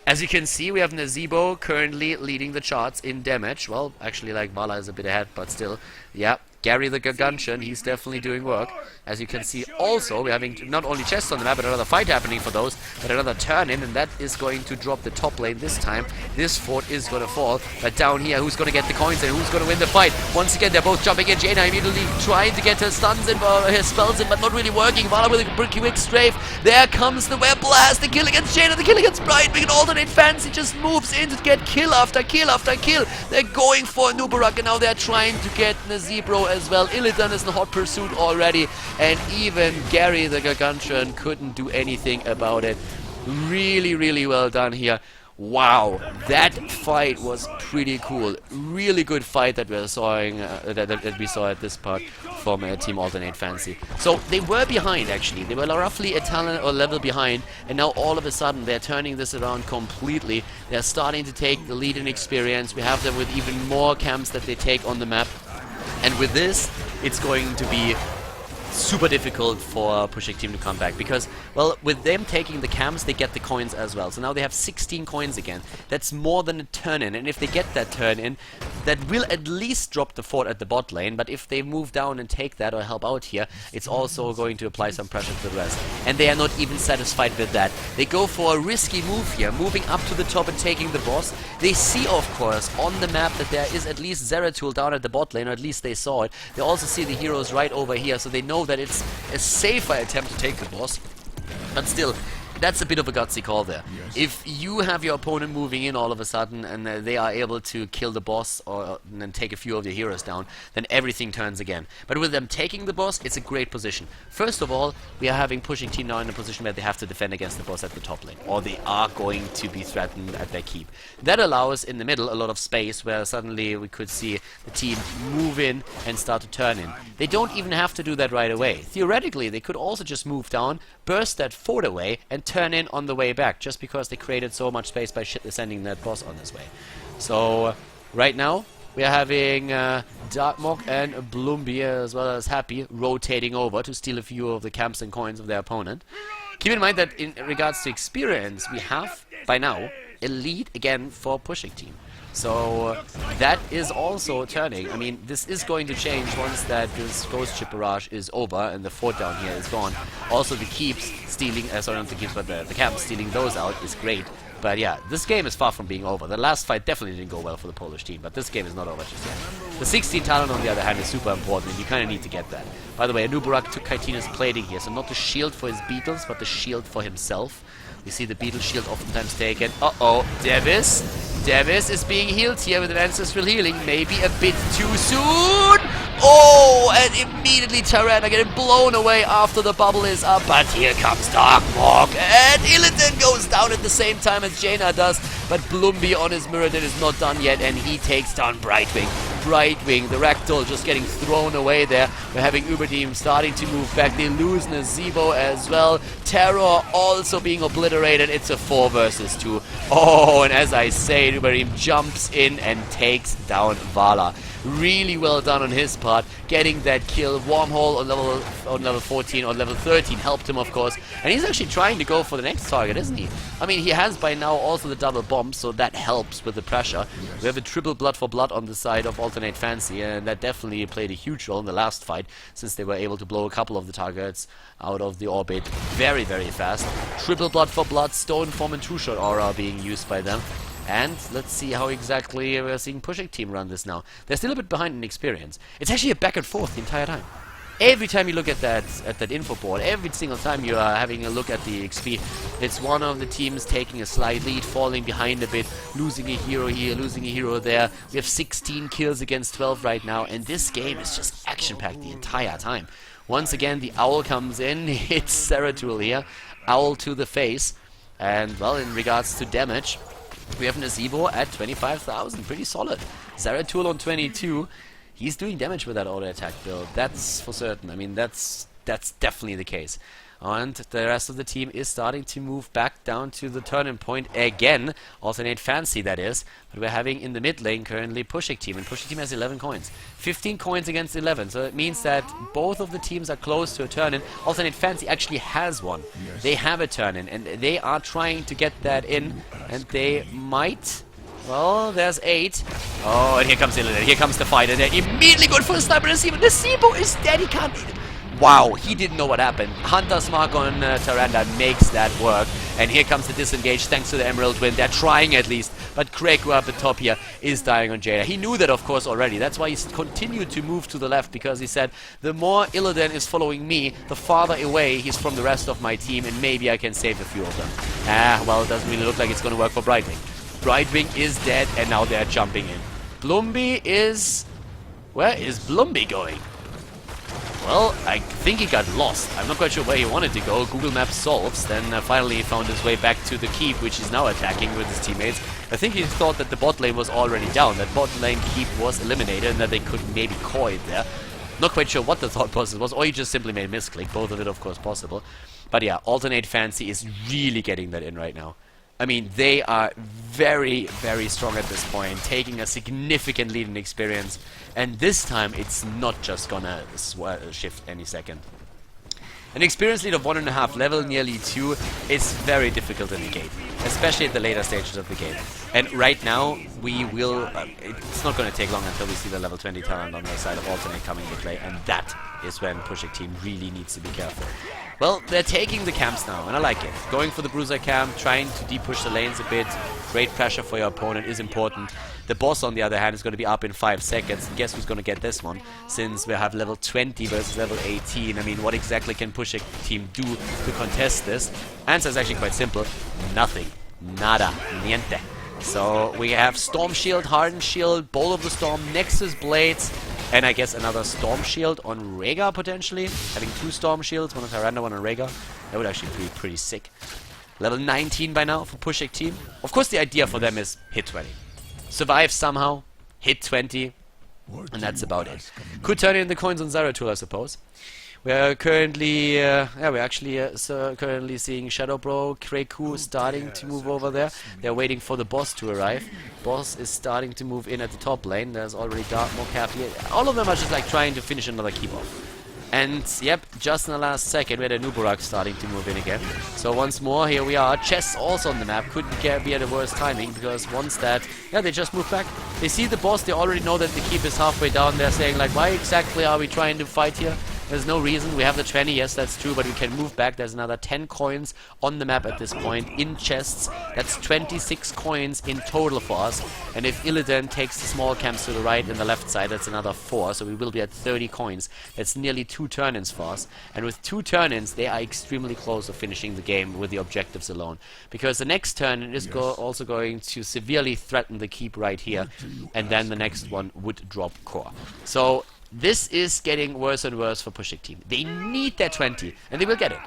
As you can see, we have Nazibro currently leading the charts in damage. Well, actually, like, Vala is a bit ahead, but still, yeah. Gary the Gargantian, he's definitely doing work. As you can see, also, we're having not only chests on the map, but another fight happening for those, but another turn in, and that is going to drop the top lane this time. This fort is going to fall, but down here, who's going to get the coins and who's going to win the fight? Once again, they're both jumping in. Jaina immediately trying to get her stuns in, her spells in, but not really working. Vala with a quick strafe. There comes the web blast, the kill against Jaina, the kill against Brightwing, and ATN Fancy just moves in to get kill after kill after kill. They're going for Nubarak, and now they're trying to get Nazibro as well. Illidan is in hot pursuit already, and even Gary the Gargantuan couldn't do anything about it. Really, really well done here. Wow, that fight was pretty cool. Really good fight that we saw that we saw at this part from Team ATN Fancy. So they were behind, actually. They were roughly a talent or level behind, and now all of a sudden they're turning this around completely. They're starting to take the lead in experience. We have them with even more camps that they take on the map. And with this, it's going to be super difficult for Puszek team to come back, because, well, with them taking the camps, they get the coins as well. So now they have 16 coins again. That's more than a turn in, and if they get that turn in, that will at least drop the fort at the bot lane. But if they move down and take that or help out here, it's also going to apply some pressure to the rest. And they are not even satisfied with that. They go for a risky move here, moving up to the top and taking the boss. They see, of course, on the map that there is at least Zeratul down at the bot lane, or at least they saw it. They also see the heroes right over here, so they know that it's a safer attempt to take the boss. But still, that's a bit of a gutsy call there. Yes. If you have your opponent moving in all of a sudden and they are able to kill the boss or then take a few of the heroes down, then everything turns again. But with them taking the boss, it's a great position. First of all, we are having Puszek team now in a position where they have to defend against the boss at the top lane, or they are going to be threatened at their keep. That allows in the middle a lot of space where suddenly we could see the team move in and start to turn in. They don't even have to do that right away. Theoretically, they could also just move down, burst that fort away, and turn in on the way back, just because they created so much space by sending that boss on his way. So right now we are having Darkmok and Blumbi as well as Happy rotating over to steal a few of the camps and coins of their opponent. Keep in mind that in regards to experience, we have by now a lead again for Puszek team. So that is also turning. I mean, this is going to change once that this Ghost Ship Barrage is over and the fort down here is gone. Also the keeps stealing, sorry, not the keeps, but the camps stealing those out is great. But yeah, this game is far from being over. The last fight definitely didn't go well for the Polish team, but this game is not over just yet. The 16 talent, on the other hand, is super important, and you kind of need to get that. By the way, Nubarak took Kaitina's plating here, so not the shield for his beetles, but the shield for himself. We see the beetle shield oftentimes taken. Uh-oh, Davis is being healed here with an ancestral healing. Maybe a bit too soon. Oh, and immediately Tyrant getting blown away after the bubble is up. But here comes Darkmok, and Illidan goes down at the same time as Jaina does. But Blumbi on his Mirrodin is not done yet, and he takes down Brightwing. Brightwing, the Ragdoll just getting thrown away there. We're having Uberteam starting to move back. They lose Nazibro as well. Terror also being obliterated. It's a 4 versus 2. Oh, and as I say, Uberteam jumps in and takes down Vala. Really well done on his part, getting that kill. Wormhole on level 14 or level 13 helped him, of course. And he's actually trying to go for the next target, isn't he? I mean, he has by now also the double bomb, so that helps with the pressure. Yes. We have a triple blood for blood on the side of ATN Fancy, and that definitely played a huge role in the last fight, since they were able to blow a couple of the targets out of the orbit very, very fast. Triple blood for blood, stone form and two-shot aura being used by them. And let's see how exactly we're seeing Puszek team run this now. They're still a bit behind in experience. It's actually a back and forth the entire time. Every time you look at that info board, every single time you are having a look at the XP, it's one of the teams taking a slight lead, falling behind a bit, losing a hero here, losing a hero there. We have 16 kills against 12 right now, and this game is just action-packed the entire time. Once again, the Owl comes in, hits Zeratul here, Owl to the face, and, well, in regards to damage, we have Nazibro at 25,000, pretty solid. Zeratul on 22, he's doing damage with that auto attack build, that's for certain. I mean, that's that's definitely the case. And the rest of the team is starting to move back down to the turning point again. Alternate Fancy, that is. But we're having in the mid lane currently Puszek team. And Puszek team has 11 coins. 15 coins against 11. So it means that both of the teams are close to a turn-in. Alternate Fancy actually has one. Yes. They have a turn-in. And they are trying to get that in. And they might... Well, there's 8. Oh, and here comes Illidan. Here comes the fight. And they're immediately going for the sniper receiver. The Sibo is dead. He can't... Wow, he didn't know what happened. Hunter's Mark on Tyrande makes that work. And here comes the disengage thanks to the Emerald Wind. They're trying at least. But Craig, who up at top here, is dying on Jada. He knew that, of course, already. That's why he's continued to move to the left, because he said, the more Illidan is following me, the farther away he's from the rest of my team, and maybe I can save a few of them. Well, it doesn't really look like it's going to work for Brightwing. Brightwing is dead, and now they're jumping in. Blumby is... Where is Blumby going? Well, I think he got lost. I'm not quite sure where he wanted to go. Google Maps solves. Then finally he found his way back to the keep, which he's now attacking with his teammates. I think he thought that the bot lane was already down, that bot lane keep was eliminated, and that they could maybe core it there. Not quite sure what the thought process was, or he just simply made a misclick. Both of it, of course, possible. But yeah, Alternate Fancy is really getting that in right now. I mean, they are very, very strong at this point, taking a significant lead in experience. And this time, it's not just gonna shift any second. An experience lead of 1.5, level nearly 2, is very difficult to negate, especially at the later stages of the game. And right now, we will... it's not gonna take long until we see the level 20 talent on the side of Alternate coming into play, and that is when Puszek team really needs to be careful. Well, they're taking the camps now, and I like it. Going for the bruiser camp, trying to de-push the lanes a bit. Great pressure for your opponent is important. The boss, on the other hand, is going to be up in 5 seconds. And guess who's going to get this one? Since we have level 20 versus level 18. I mean, what exactly can Puszek team do to contest this? Answer is actually quite simple. Nothing. Nada. Niente. So we have Storm Shield, Hardened Shield, Bowl of the Storm, Nexus Blades, and I guess another Storm Shield on Rhaegar, potentially. Having 2 Storm Shields, one on Tyrande, one on Rhaegar. That would actually be pretty sick. Level 19 by now for Puszek team. Of course, the idea for them is hit 20. Survive somehow, hit 20, and that's about it. Could turn in the coins on Zeratul, I suppose. We are currently, currently seeing Shadowbro, Kreku starting to move over there. They're waiting for the boss to arrive. Boss is starting to move in at the top lane. There's already Darkmoor Cap here. All of them are just like trying to finish another keep off. And yep, just in the last second, we had a Nubarak starting to move in again. So once more, here we are. Chests also on the map. Couldn't be at the worst timing, because once that, they just moved back. They see the boss, they already know that the keep is halfway down. They're saying like, why exactly are we trying to fight here? There's no reason. We have the 20, yes, that's true, but we can move back. There's another 10 coins on the map at this point in chests. That's 26 coins in total for us. And if Illidan takes the small camps to the right and the left side, that's another 4. So we will be at 30 coins. That's nearly 2 turn-ins for us. And with 2 turn-ins, they are extremely close to finishing the game with the objectives alone. Because the next turn-in is also going to severely threaten the keep right here. And then the next one would drop core. So this is getting worse and worse for Puszek team. They need their 20, and they will get it.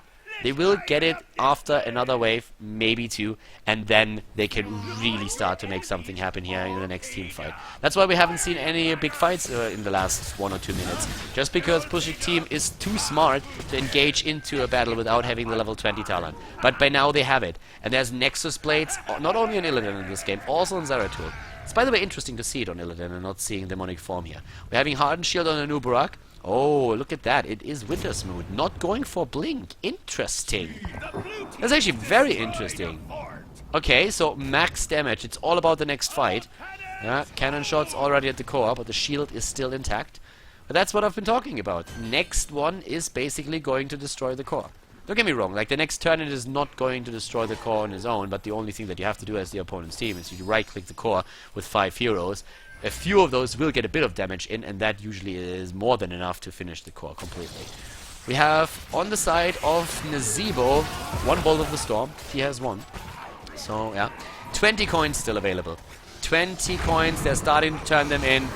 They will get it after another wave, maybe 2, and then they can really start to make something happen here in the next team fight. That's why we haven't seen any big fights in the last 1 or 2 minutes. Just because Puszek team is too smart to engage into a battle without having the level 20 talent. But by now they have it. And there's Nexus Blades, not only on Illidan in this game, also on Zeratul. It's, by the way, interesting to see it on Illidan and not seeing demonic form here. We're having Hardened Shield on Anubarak. Oh, look at that. It is Winter Smooth. Not going for Blink. Interesting. That's actually very interesting. Okay, so max damage. It's all about the next fight. Cannon shots already at the core, but the shield is still intact. But that's what I've been talking about. Next one is basically going to destroy the core. Don't get me wrong, like the next turn it is not going to destroy the core on his own, but the only thing that you have to do as the opponent's team is you right-click the core with 5 heroes. A few of those will get a bit of damage in, and that usually is more than enough to finish the core completely. We have, on the side of Nazeebo, 1 Bolt of the Storm. He has 1. So, yeah. 20 coins still available. 20 coins, they're starting to turn them in.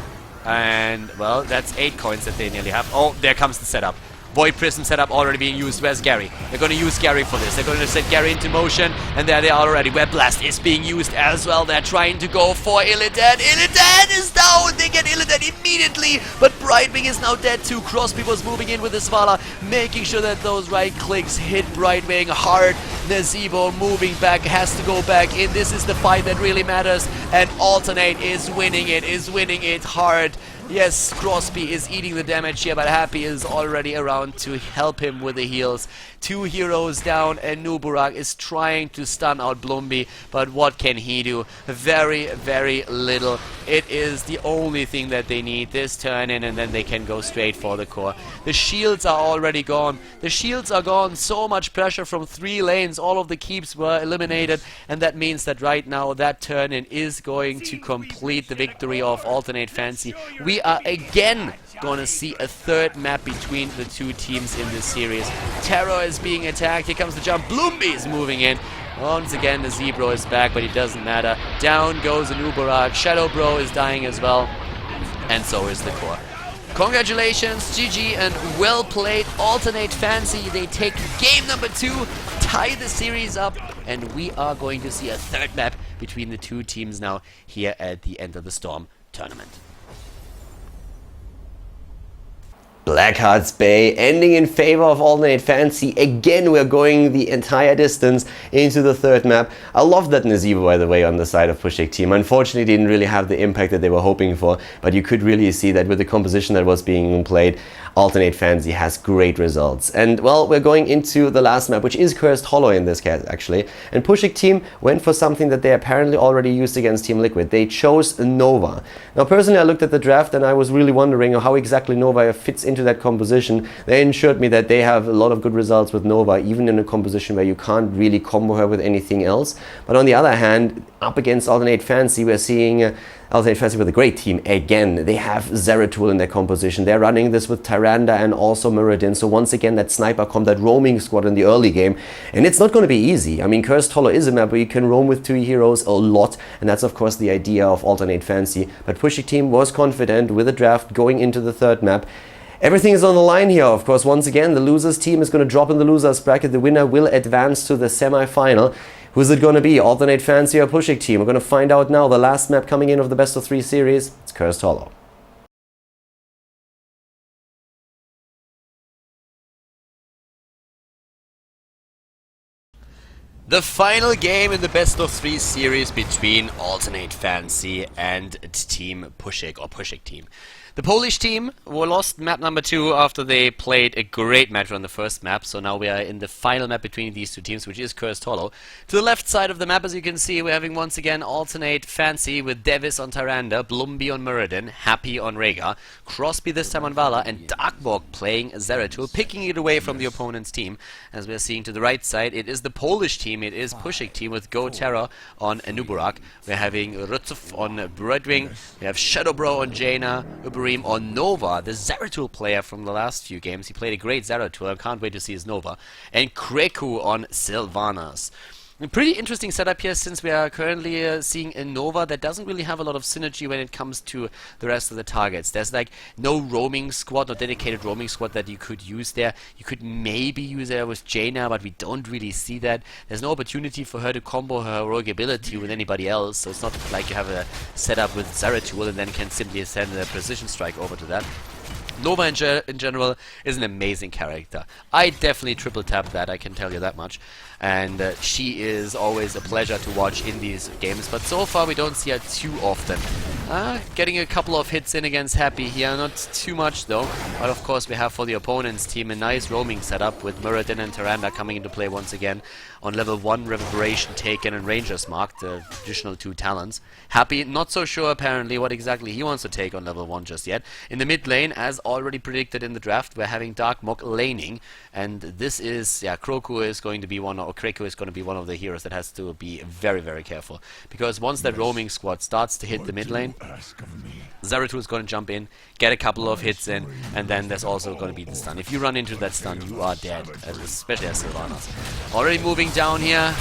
And, well, that's 8 coins that they nearly have. Oh, there comes the setup. Void Prism setup already being used. Where's Gary? They're going to use Gary for this. They're going to set Gary into motion, and there they are already. Web Blast is being used as well. They're trying to go for Illidan. Illidan is down. They get Illidan immediately, but Brightwing is now dead too. Crosby was moving in with his Svala, making sure that those right clicks hit Brightwing hard. Nazebo moving back, has to go back in. This is the fight that really matters, and Alternate is winning it hard. Yes, Crosby is eating the damage here, but Happy is already around to help him with the heals. 2 heroes down, and Nuburak is trying to stun out Blumby, but what can he do? Very, very little. It is the only thing that they need. This turn in, and then they can go straight for the core. The shields are already gone. The shields are gone. So much pressure from 3 lanes. All of the keeps were eliminated, and that means that right now that turn in is going to complete the victory of Alternate Fancy. We are again gonna see a third map between the 2 teams in this series. Terror is being attacked. Here comes the jump. Bloomby is moving in. Once again, the Zebro is back, but it doesn't matter. Down goes an Uberak. Shadow Bro is dying as well, and so is the core. Congratulations, GG, and well played, Alternate Fancy. They take game number 2, tie the series up, and we are going to see a third map between the 2 teams now here at the Enter the Storm tournament. Blackheart's Bay ending in favor of Alternate Fancy. Again, we're going the entire distance into the third map. I love that Nazebo, by the way, on the side of Puszek team. Unfortunately, didn't really have the impact that they were hoping for, but you could really see that with the composition that was being played, Alternate Fancy has great results. And, well, we're going into the last map, which is Cursed Hollow in this case, actually. And Puszek team went for something that they apparently already used against TeamLiquid. They chose Nova. Now, personally, I looked at the draft and I was really wondering how exactly Nova fits into that composition. They ensured me that they have a lot of good results with Nova, even in a composition where you can't really combo her with anything else. But on the other hand, up against Alternate Fancy, we're seeing Alternate Fancy with a great team. Again, they have Zeratul in their composition. They're running this with Tyrande and also Muradin. So once again, that sniper comp, that roaming squad in the early game. And it's not going to be easy. I mean, Cursed Hollow is a map where you can roam with 2 heroes a lot. And that's, of course, the idea of Alternate Fancy. But Puszek team was confident with the draft going into the third map. Everything is on the line here, of course. Once again, the losers team is going to drop in the losers bracket. The winner will advance to the semi-final. Who's it going to be? Alternate Fancy or Puszek team? We're going to find out now. The last map coming in of the best of 3 series. It's Cursed Hollow. The final game in the best of 3 series between Alternate Fancy and Team Puszek, or Puszek team. The Polish team were lost map number 2 after they played a great match on the first map, so now we are in the final map between these 2 teams, which is Cursed Hollow. To the left side of the map, as you can see, we're having once again Alternate Fancy with Devis on Tyrande, Blumby on Muradin, Happy on Rhaegar, Crosby this time on Vala, and Darkborg playing Zeratul, picking it away from the opponent's team. As we're seeing to the right side, it is the Polish team, it is Puszek team with Go Terror on Nuburak. We're having Rutzov on Broadwing, we have Shadowbro on Jaina, on Nova, the Zeratul player from the last few games. He played a great Zeratul. I can't wait to see his Nova. And Kreku on Sylvanas. A pretty interesting setup here, since we are currently seeing a Nova that doesn't really have a lot of synergy when it comes to the rest of the targets. There's like no roaming squad or dedicated roaming squad that you could use there. You could maybe use her with Jaina, but we don't really see that. There's no opportunity for her to combo her rogue ability with anybody else, so it's not like you have a setup with Zeratul and then can simply send a precision strike over to that. Nova in general is an amazing character. I definitely triple tap that, I can tell you that much. And she is always a pleasure to watch in these games, but so far we don't see her too often. Getting a couple of hits in against Happy here, not too much though. But of course we have for the opponent's team a nice roaming setup with Muradin and Tyrande coming into play once again. On level 1, Reverberation taken and Ranger's Mark, the traditional 2 talents. Happy, not so sure apparently what exactly he wants to take on level 1 just yet. In the mid lane, as already predicted in the draft, we're having Darkmok laning. And this is, yeah, Kreku is going to be one of the heroes that has to be very, very careful. Because once that roaming squad starts to hit the mid lane, Zeratul is going to jump in, get a couple of hits in, and then there's also going to be the stun. If you run into that stun, you are dead, especially as Sylvanas. Already moving down here.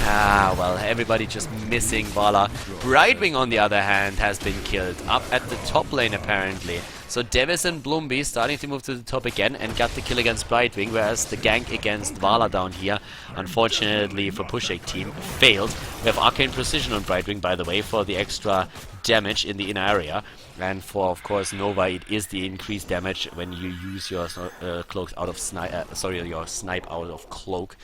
Well, everybody just missing Vala. Brightwing, on the other hand, has been killed up at the top lane, apparently. So Devis and Blumby starting to move to the top again and got the kill against Brightwing, whereas the gank against Vala down here, unfortunately for Puszek team, failed. We have Arcane Precision on Brightwing, by the way, for the extra damage in the inner area. And for, of course, Nova, it is the increased damage when you use your cloaks out of your snipe out of cloak.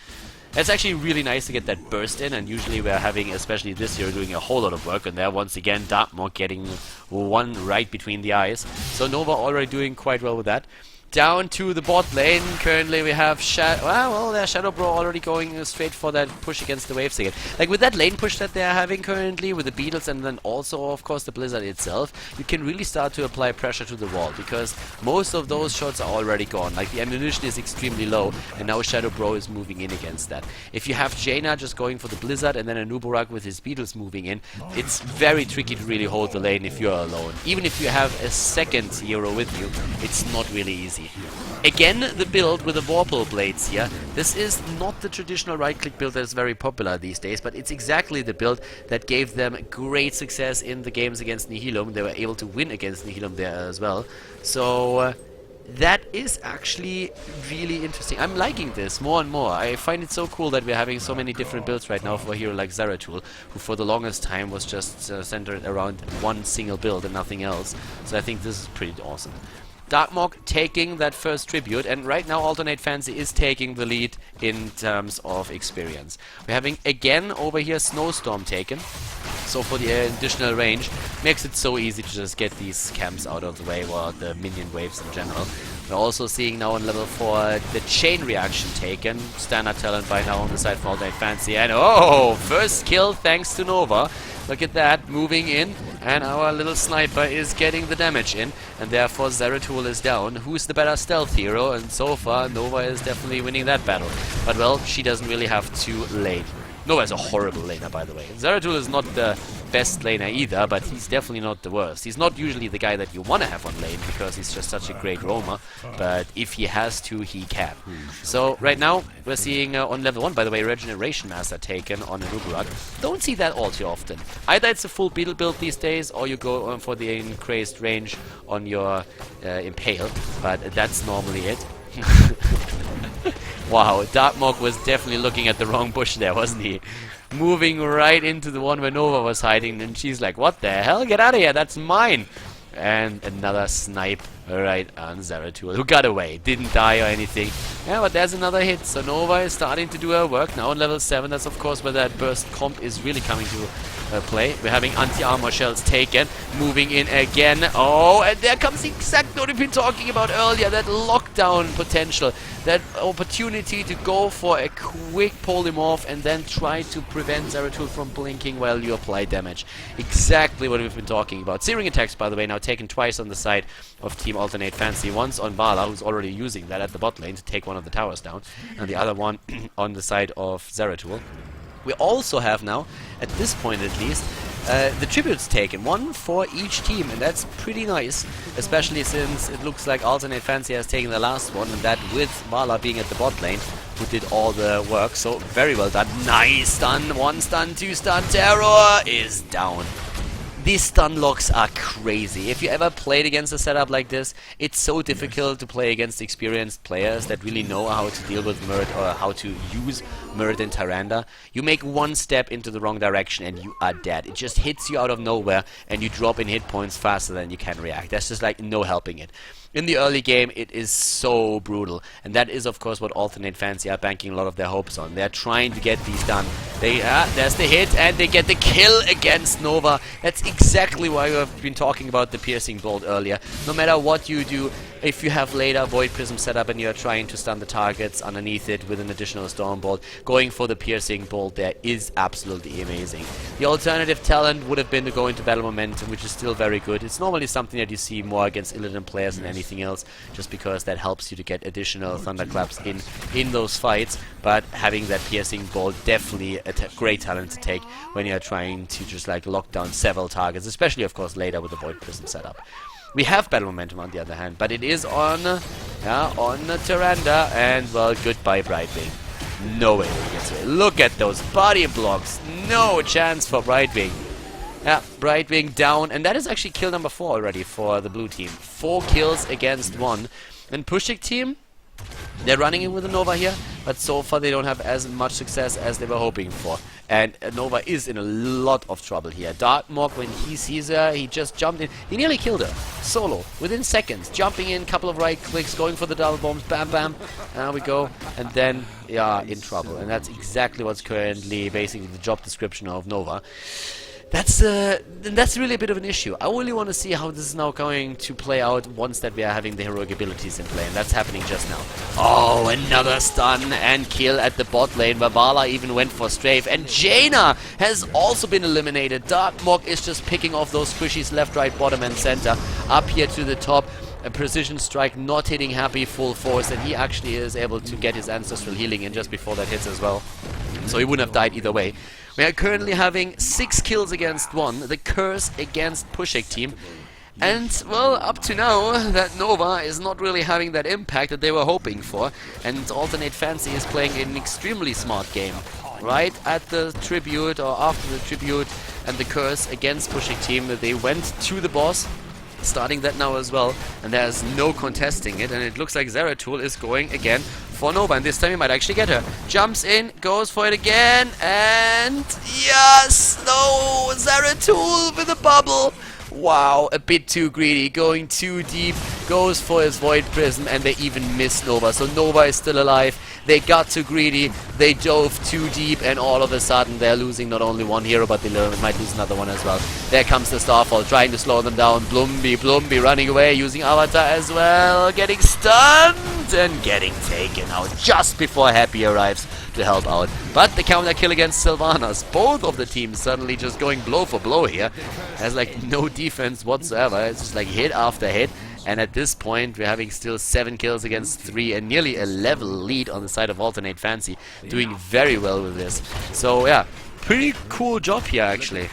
It's actually really nice to get that burst in, and usually we're having, especially this year, doing a whole lot of work, and there once again Darkmog getting one right between the eyes. So Nova already doing quite well with that. Down to the bot lane, currently we have Shadow Bro already going straight for that push against the waves again. Like with that lane push that they are having currently, with the beetles and then also of course the blizzard itself, you can really start to apply pressure to the wall, because most of those shots are already gone. Like the ammunition is extremely low, and now Shadow Bro is moving in against that. If you have Jaina just going for the blizzard and then a Nuborak with his beetles moving in, it's very tricky to really hold the lane if you're alone. Even if you have a second hero with you, it's not really easy. Again, the build with the Vorpal blades here. This is not the traditional right-click build that is very popular these days, but it's exactly the build that gave them great success in the games against Nihilum. They were able to win against Nihilum there as well. So that is actually really interesting. I'm liking this more and more. I find it so cool that we're having so many different builds right now for a hero like Zeratul, who for the longest time was just centered around one single build and nothing else. So I think this is pretty awesome. Darkmog taking that first tribute, and right now ATN Fancy is taking the lead in terms of experience. We're having again over here Snowstorm taken, so for the additional range makes it so easy to just get these camps out of the way, or the minion waves in general. We're also seeing now on level 4 the chain reaction taken, standard talent by now on the side for ATN Fancy, and oh, first kill thanks to Nova. Look at that, moving in, and our little sniper is getting the damage in, and therefore Zeratul is down. Who's the better stealth hero? And so far, Nova is definitely winning that battle. But well, she doesn't really have to lane. Nova is a horrible laner, by the way. Zeratul is not the best laner either, but he's definitely not the worst. He's not usually the guy that you want to have on lane, because he's just such a great roamer, but if he has to, he can. So right now, we're seeing on level 1, by the way, Regeneration Master taken on Nuborak. Don't see that all too often. Either it's a full beetle build these days, or you go for the increased range on your Impale, but that's normally it. Wow, Darkmog was definitely looking at the wrong bush there, wasn't he? Moving right into the one where Nova was hiding, and she's like, what the hell? Get out of here, that's mine! And another snipe right on Zeratul, who got away, didn't die or anything. Yeah, but there's another hit, so Nova is starting to do her work. Now on level 7, that's of course where that burst comp is really coming to play. We're having anti-armor shells taken, moving in again. Oh, and there comes the exact note we've been talking about earlier, that lockdown potential, that opportunity to go for a quick polymorph and then try to prevent Zeratul from blinking while you apply damage. Exactly what we've been talking about. Searing attacks, by the way, now taken twice on the side of Team ATN Fancy. Once on Vala, who's already using that at the bot lane to take one of the towers down, and the other one on the side of Zeratul. We also have now, at this point at least, the tributes taken, one for each team, and that's pretty nice, especially since it looks like ATN Fancy has taken the last one, and that with Vala being at the bot lane, who did all the work, so very well done. Nice stun, 1 stun, 2 stun, Terror is down. These stun locks are crazy. If you ever played against a setup like this, it's so difficult to play against experienced players that really know how to deal with Murd, or how to use Murd and Tyrande. You make one step into the wrong direction and you are dead. It just hits you out of nowhere and you drop in hit points faster than you can react. There's just like no helping it. In the early game, it is so brutal, and that is of course what ATN Fancy are banking a lot of their hopes on. They're trying to get these done. There's the hit, and they get the kill against Nova. That's exactly why we've been talking about the piercing bolt earlier. No matter what you do, if you have later Void Prism set up and you're trying to stun the targets underneath it with an additional Storm Bolt, going for the piercing bolt there is absolutely amazing. The alternative talent would have been to go into Battle Momentum, which is still very good. It's normally something that you see more against Illidan players than anything else, just because that helps you to get additional Thunderclaps in those fights, but having that piercing bolt definitely a great talent to take when you're trying to just like lock down several targets, especially of course later with the Void Prism setup. We have Battle Momentum on the other hand, but it is on Tyrande, and well, goodbye Brightwing. No way he gets away. Look at those body blocks. No chance for Brightwing. Yeah, Brightwing down, and that is actually kill number 4 already for the blue team. 4 kills against 1. And Puszek team, they're running in with a Nova here, but so far they don't have as much success as they were hoping for. And Nova is in a lot of trouble here. Dartmok, when he sees her, he just jumped in. He nearly killed her. Solo. Within seconds. Jumping in, couple of right clicks, going for the double bombs. Bam, bam. There we go. And then, yeah, in trouble. And that's exactly what's currently basically the job description of Nova. That's really a bit of an issue. I really want to see how this is now going to play out once that we are having the heroic abilities in play, and that's happening just now. Oh, another stun and kill at the bot lane. Vavala even went for strafe, and Jaina has also been eliminated. Dartmok is just picking off those squishies left, right, bottom, and center. Up here to the top. A precision strike not hitting Happy full force, and he actually is able to get his ancestral healing in just before that hits as well. So he wouldn't have died either way. We are currently having 6 kills against 1, the curse against Puszek team. And, well, up to now, that Nova is not really having that impact that they were hoping for. And Alternate Fancy is playing an extremely smart game. Right at the tribute, or after the tribute and the curse against Puszek team, they went to the boss. Starting that now as well, and there's no contesting it, and it looks like Zeratul is going again for Nova, and this time he might actually get her. Jumps in, goes for it again, and yes! No! Zeratul with a bubble! Wow, a bit too greedy, going too deep, goes for his Void Prism, and they even miss Nova. So Nova is still alive. They got too greedy, they dove too deep, and all of a sudden they're losing not only one hero, but they might lose another one as well. There comes the Starfall, trying to slow them down. Blumby running away, using Avatar as well, getting stunned and getting taken out just before Happy arrives to help out. But the counter kill against Sylvanas, both of the teams suddenly just going blow for blow here. Has like no defense whatsoever, it's just like hit after hit. And at this point, we're having still 7 kills against 3 and nearly a level lead on the side of Alternate Fancy. Doing very well with this. So yeah, pretty cool job here actually.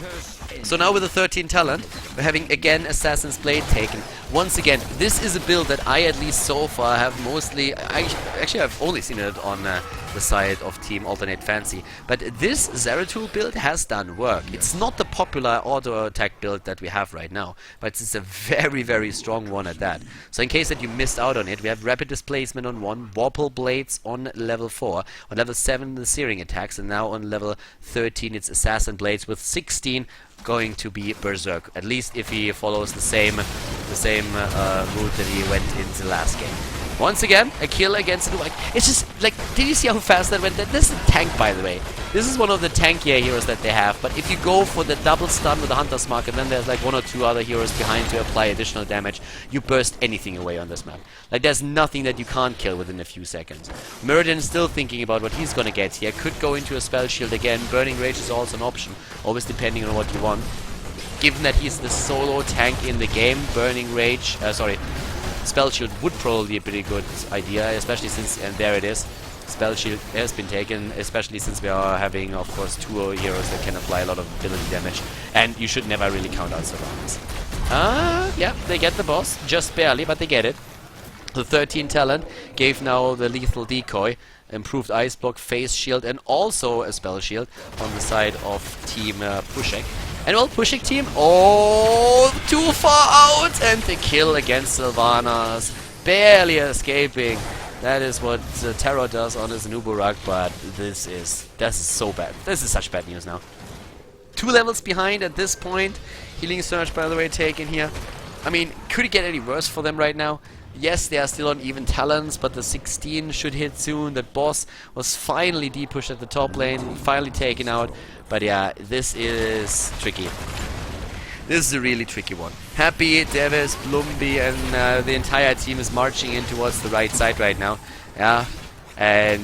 So now with the 13 talent, we're having again Assassin's Blade taken. Once again, this is a build that I at least so far have mostly... Actually, I've only seen it on the side of Team Alternate Fancy. But this Zeratul build has done work. It's not the popular auto attack build that we have right now, but it's a very, very strong one at that. So in case that you missed out on it, we have Rapid Displacement on 1, Warple Blades on level 4, on level 7 the Searing attacks, and now on level 13 it's Assassin Blades with 16 going to be Berserk, at least if he follows the same route that he went into the last game. Once again, a kill against the... It's just, like, did you see how fast that went? This is a tank, by the way. This is one of the tankier heroes that they have, but if you go for the double stun with the Hunter's Mark, and then there's like 1 or 2 other heroes behind to apply additional damage, you burst anything away on this map. Like, there's nothing that you can't kill within a few seconds. Muradin is still thinking about what he's gonna get here. Could go into a Spell Shield again. Burning Rage is also an option, always depending on what you want. Given that he's the solo tank in the game, Burning Rage, Spell Shield would probably be a pretty good idea, especially since, and there it is, Spell Shield has been taken, especially since we are having, of course, 2 heroes that can apply a lot of ability damage, and you should never really count out Sylvanas. Yeah, they get the boss, just barely, but they get it. The 13 talent gave now the lethal decoy, improved ice block, face shield, and also a spell shield on the side of Team Puszek. And well, Puszek team, oh, too far out, and the kill against Sylvanas, barely escaping. That is what Terror does on his Nuburak, but this is so bad. This is such bad news now. 2 levels behind at this point. Healing Surge, by the way, taken here. I mean, could it get any worse for them right now? Yes, they are still on even talents, but the 16 should hit soon. That boss was finally depushed at the top lane, finally taken out. But yeah, this is tricky. This is a really tricky one. Happy, Devis, Blumby, and the entire team is marching in towards the right side right now. Yeah, and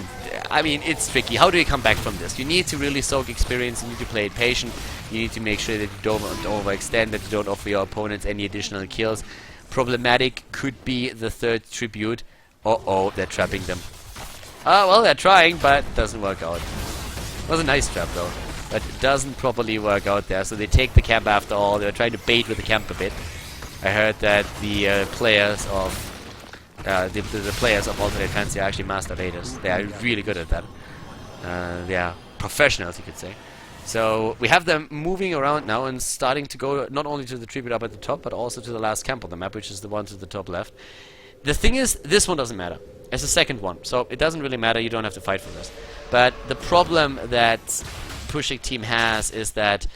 I mean, it's tricky. How do you come back from this? You need to really soak experience, you need to play it patient, you need to make sure that you don't overextend, that you don't offer your opponents any additional kills. Problematic could be the 3rd tribute. Uh-oh, they're trapping them. Well, they're trying, but it doesn't work out. It was a nice trap, though. But it doesn't properly work out there, so they take the camp after all. They were trying to bait with the camp a bit. I heard that the players of Alternate Fancy are actually master baiters. They are really good at that. They are professionals, you could say. So we have them moving around now and starting to go not only to the tribute up at the top, but also to the last camp on the map, which is the one to the top left. The thing is, this one doesn't matter. It's the second one, so it doesn't really matter. You don't have to fight for this. But the problem that Puszek team has is that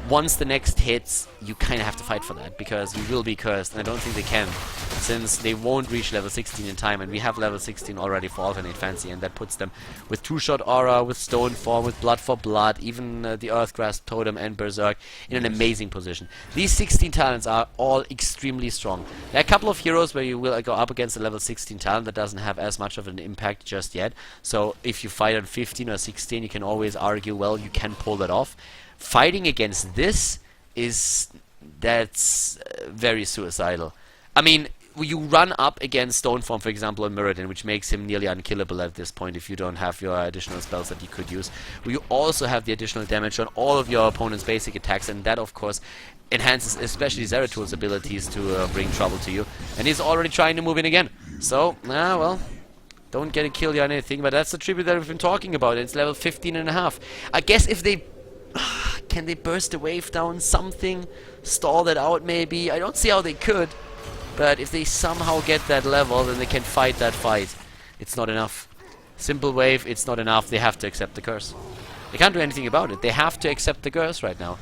once the next hits, you kind of have to fight for that, because you will be cursed, and I don't think they can, since they won't reach level 16 in time, and we have level 16 already for Alternate Fancy, and that puts them with Two-Shot Aura, with Stone Form, with Blood for Blood, even the Earthgrasp Totem and Berserk in an amazing position. These 16 talents are all extremely strong. There are a couple of heroes where you will go up against a level 16 talent that doesn't have as much of an impact just yet, so if you fight on 15 or 16, you can always argue, well, you can pull that off. Fighting against this that's very suicidal. I mean, you run up against Stoneform, for example, on Muradin, which makes him nearly unkillable at this point if you don't have your additional spells that you could use. You also have the additional damage on all of your opponent's basic attacks, and that, of course, enhances especially Zerathul's abilities to bring trouble to you. And he's already trying to move in again. So, well, don't get a kill or anything, but that's the tribute that we've been talking about. It's level 15.5. I guess if they... Can they burst the wave down something? Stall that out maybe? I don't see how they could. But if they somehow get that level, then they can fight that fight. It's not enough. Simple wave, it's not enough. They have to accept the curse. They can't do anything about it. They have to accept the curse right now.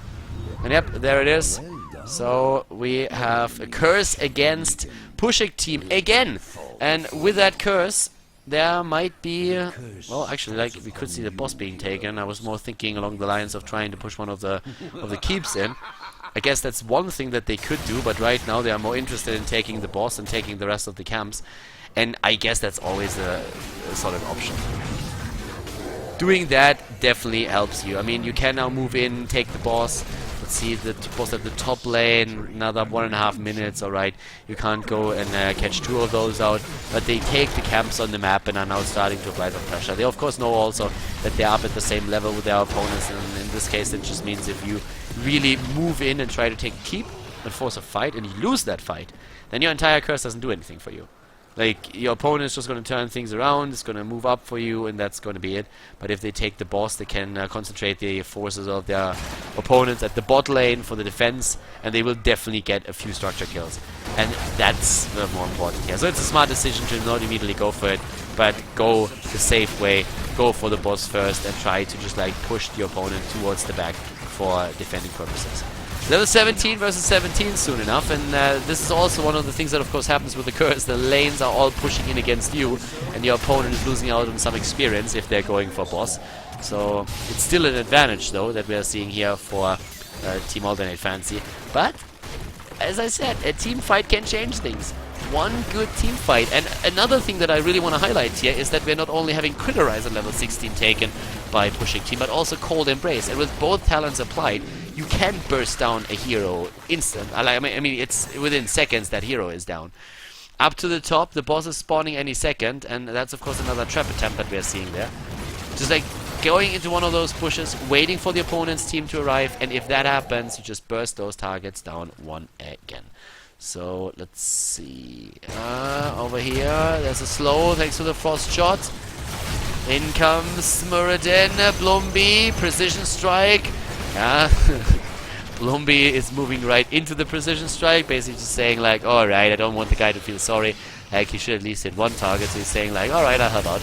And yep, there it is. So we have a curse against Puszek team again. And with that curse, there might be, well, actually, like, we could see the boss being taken. I was more thinking along the lines of trying to push one of the keeps in. I guess that's one thing that they could do, but right now they are more interested in taking the boss and taking the rest of the camps. And I guess that's always a solid option. Doing that definitely helps you. I mean, you can now move in, take the boss. Let's see, the boss at the top lane, another 1.5 minutes, alright. You can't go and catch 2 of those out, but they take the camps on the map and are now starting to apply some pressure. They of course know also that they're up at the same level with their opponents, and in this case it just means if you really move in and try to take a keep and force a fight, and you lose that fight, then your entire curse doesn't do anything for you. Like, your opponent is just going to turn things around, it's going to move up for you, and that's going to be it. But if they take the boss, they can concentrate the forces of their opponents at the bot lane for the defense, and they will definitely get a few structure kills. And that's the more important here. So it's a smart decision to not immediately go for it, but go the safe way, go for the boss first, and try to just like push the opponent towards the back for defending purposes. Level 17 versus 17 soon enough, and this is also one of the things that of course happens with the curse. The lanes are all pushing in against you, and your opponent is losing out on some experience if they're going for boss. So it's still an advantage though that we are seeing here for Team Alternate Fancy. But as I said, a team fight can change things. One good team fight. And another thing that I really want to highlight here is that we're not only having Critterize at level 16 taken by Puszek team, but also Cold Embrace. And with both talents applied, you can burst down a hero instant. I mean, it's within seconds that hero is down. Up to the top, the boss is spawning any second, and that's of course another trap attempt that we're seeing there. Just like going into one of those pushes, waiting for the opponent's team to arrive, and if that happens, you just burst those targets down one again. So let's see. Over here, there's a slow thanks to the frost shot. In comes Muradin, Blumby, precision strike. Yeah, Blumby is moving right into the precision strike, basically just saying like, alright, I don't want the guy to feel sorry. Like, he should at least hit one target, so he's saying like, alright, I'll help out.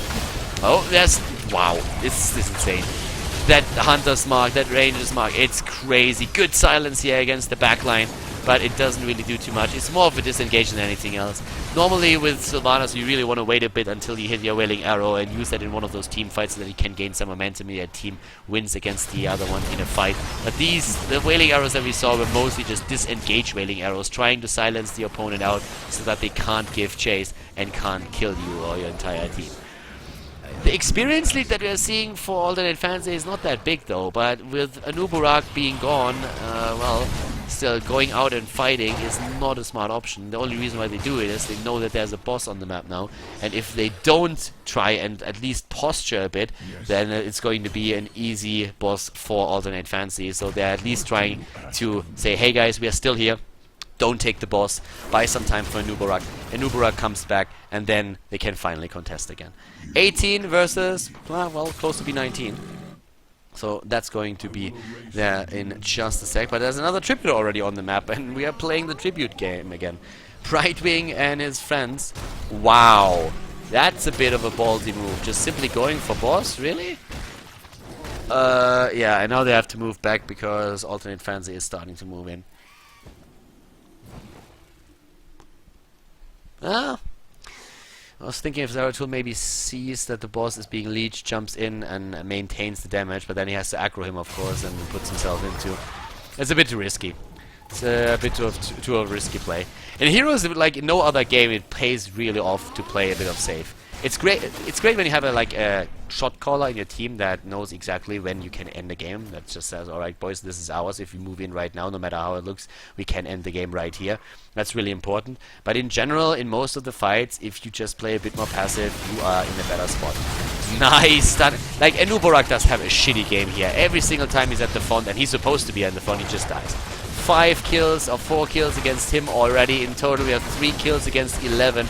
Oh, there's, wow, this is insane. That Hunter's Mark, that Ranger's Mark, it's crazy. Good silence here against the backline, but it doesn't really do too much. It's more of a disengage than anything else. Normally with Sylvanas, you really want to wait a bit until you hit your Wailing Arrow and use that in one of those team fights so that you can gain some momentum and your team wins against the other one in a fight. But the Wailing Arrows that we saw were mostly just disengage Wailing Arrows, trying to silence the opponent out so that they can't give chase and can't kill you or your entire team. The experience lead that we are seeing for Alternate Fancy is not that big though, but with Anuburak being gone, well, still going out and fighting is not a smart option. The only reason why they do it is they know that there's a boss on the map now, and if they don't try and at least posture a bit, then it's going to be an easy boss for Alternate Fancy. So they're at least trying to say, hey guys, we are still here. Don't take the boss, buy some time for Anuburak. Anuburak comes back, and then they can finally contest again. 18 versus, well, close to be 19. So that's going to be there in just a sec. But there's another tribute already on the map, and we are playing the tribute game again. Brightwing and his friends Wow. That's a bit of a ballsy move. Just simply going for boss, really? Yeah, and now they have to move back because Alternate Fancy is starting to move in. Ah. I was thinking if Zeratul maybe sees that the boss is being leeched, jumps in and maintains the damage, but then he has to aggro him, of course, and puts himself into... It's a bit too risky. It's a bit too of a risky play. In Heroes, like in no other game, it pays really off to play a bit of safe. It's great. It's great when you have a shot caller in your team that knows exactly when you can end the game. That just says, "All right, boys, this is ours. If we move in right now, no matter how it looks, we can end the game right here." That's really important. But in general, in most of the fights, if you just play a bit more passive, you are in a better spot. Nice. Like Enuborak does have a shitty game here. Every single time he's at the front, and he's supposed to be at the front, he just dies. 5 kills or 4 kills against him already. In total, we have 3 kills against 11.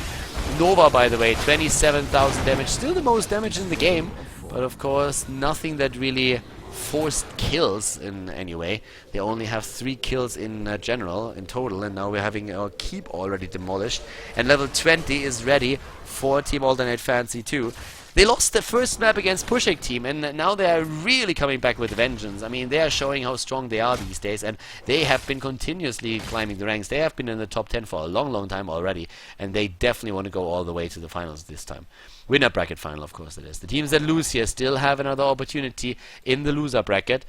Nova, by the way, 27,000 damage. Still the most damage in the game. But of course, nothing that really forced kills in any way. They only have 3 kills in general, in total. And now we're having our keep already demolished. And level 20 is ready for Team Alternate Fancy 2. They lost the first map against Puszek team, and now they are really coming back with vengeance. I mean, they are showing how strong they are these days, and they have been continuously climbing the ranks. They have been in the top 10 for a long, long time already, and they definitely want to go all the way to the finals this time. Winner bracket final, of course, it is. The teams that lose here still have another opportunity in the loser bracket.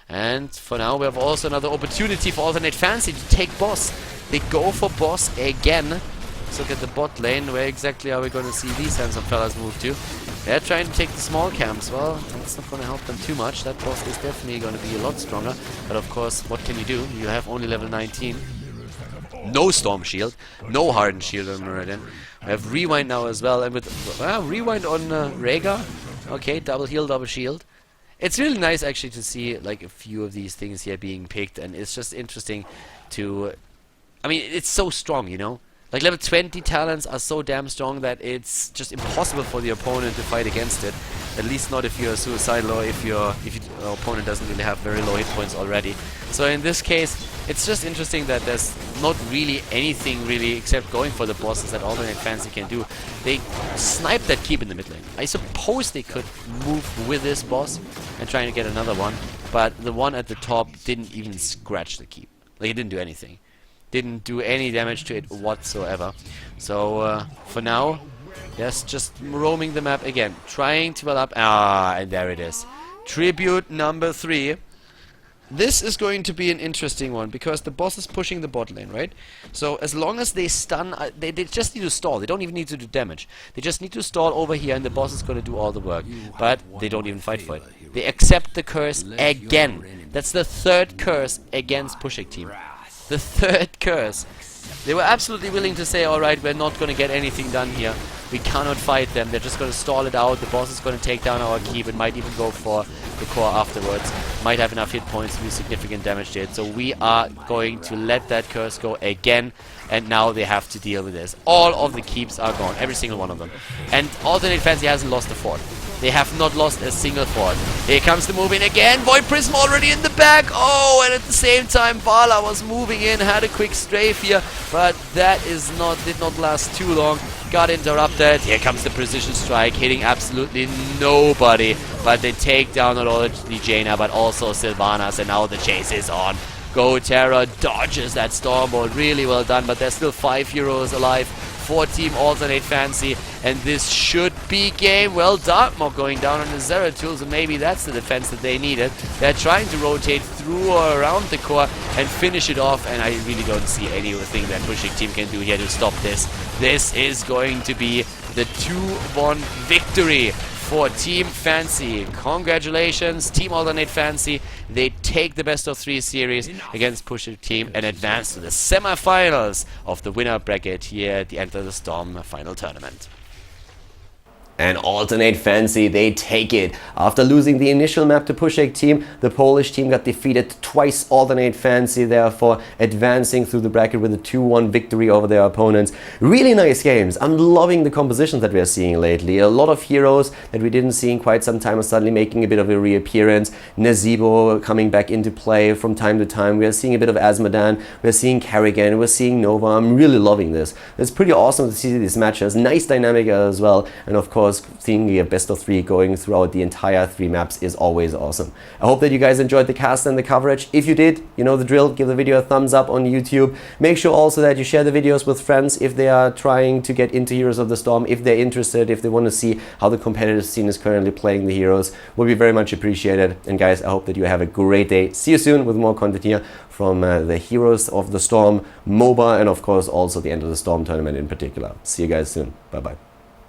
And for now, we have also another opportunity for Alternate Fancy to take boss. They go for boss again. Let's look at the bot lane. Where exactly are we going to see these handsome fellas move to? They're trying to take the small camps. Well, that's not going to help them too much. That boss is definitely going to be a lot stronger. But of course, what can you do? You have only level 19. No Storm Shield. No Hardened Shield on Meridian. We have Rewind now as well. And with Rewind on Rhaegar. Okay, double heal, double shield. It's really nice actually to see like a few of these things here being picked. And it's just interesting to... I mean, it's so strong, you know? Like level 20 talents are so damn strong that it's just impossible for the opponent to fight against it. At least not if you're suicidal or if your opponent doesn't really have very low hit points already. So in this case, it's just interesting that there's not really anything really except going for the bosses that Alternate Fancy can do. They sniped that keep in the mid lane. I suppose they could move with this boss and try to get another one, but the one at the top didn't even scratch the keep. Like it didn't do anything. Didn't do any damage to it whatsoever. So for now, yes, just roaming the map again, trying to level up. And there it is. Tribute number 3. This is going to be an interesting one because the boss is pushing the bot lane, right? So as long as they stun, they just need to stall. They don't even need to do damage. They just need to stall over here, and the boss is going to do all the work. But they don't even fight for it. They accept the curse again. That's the 3rd curse against Puszek team. The 3rd curse. They were absolutely willing to say, alright, we're not going to get anything done here. We cannot fight them. They're just going to stall it out. The boss is going to take down our keep. It might even go for the core afterwards. Might have enough hit points to do significant damage to it. So we are going to let that curse go again. And now they have to deal with this. All of the keeps are gone. Every single one of them. And Alternate Fancy hasn't lost a fort. They have not lost a single fort. Here comes the move in again. Void Prism already in the back. Oh, and at the same time, Vala was moving in, had a quick strafe here, but that did not last too long. Got interrupted. Here comes the precision strike, hitting absolutely nobody. But they take down not only Jaina, but also Sylvanas, and now the chase is on. Go Terra dodges that Stormbolt. Really well done, but there's still 5 heroes alive for Team Alternate Fancy, and this should be game. Well, Darkmock going down on the Zeratul, so maybe that's the defense that they needed. They're trying to rotate through or around the core and finish it off, and I really don't see anything that Puszek team can do here to stop this. This is going to be the 2-1 victory for Team Fancy. Congratulations, Team Alternate Fancy. They take the best of 3 series against Puszek team and advance to the semifinals of the winner bracket here at the Enter the Storm final tournament. And Alternate Fancy, they take it. After losing the initial map to Puszek team, the Polish team got defeated twice. Alternate Fancy, therefore, advancing through the bracket with a 2-1 victory over their opponents. Really nice games. I'm loving the compositions that we are seeing lately. A lot of heroes that we didn't see in quite some time are suddenly making a bit of a reappearance. Nazeebo coming back into play from time to time. We are seeing a bit of Azmodan. We're seeing Kerrigan. We're seeing Nova. I'm really loving this. It's pretty awesome to see these matches. Nice dynamic as well. And of course, seeing the best of 3 going throughout the entire 3 maps is always awesome. I hope that you guys enjoyed the cast and the coverage. If you did, you know the drill. Give the video a thumbs up on YouTube. Make sure also that you share the videos with friends if they are trying to get into Heroes of the Storm, if they're interested, if they want to see how the competitive scene is currently playing the heroes. Will be very much appreciated. And guys, I hope that you have a great day. See you soon with more content here from the Heroes of the Storm MOBA, and of course also the End of the Storm tournament in particular. See you guys soon. Bye bye.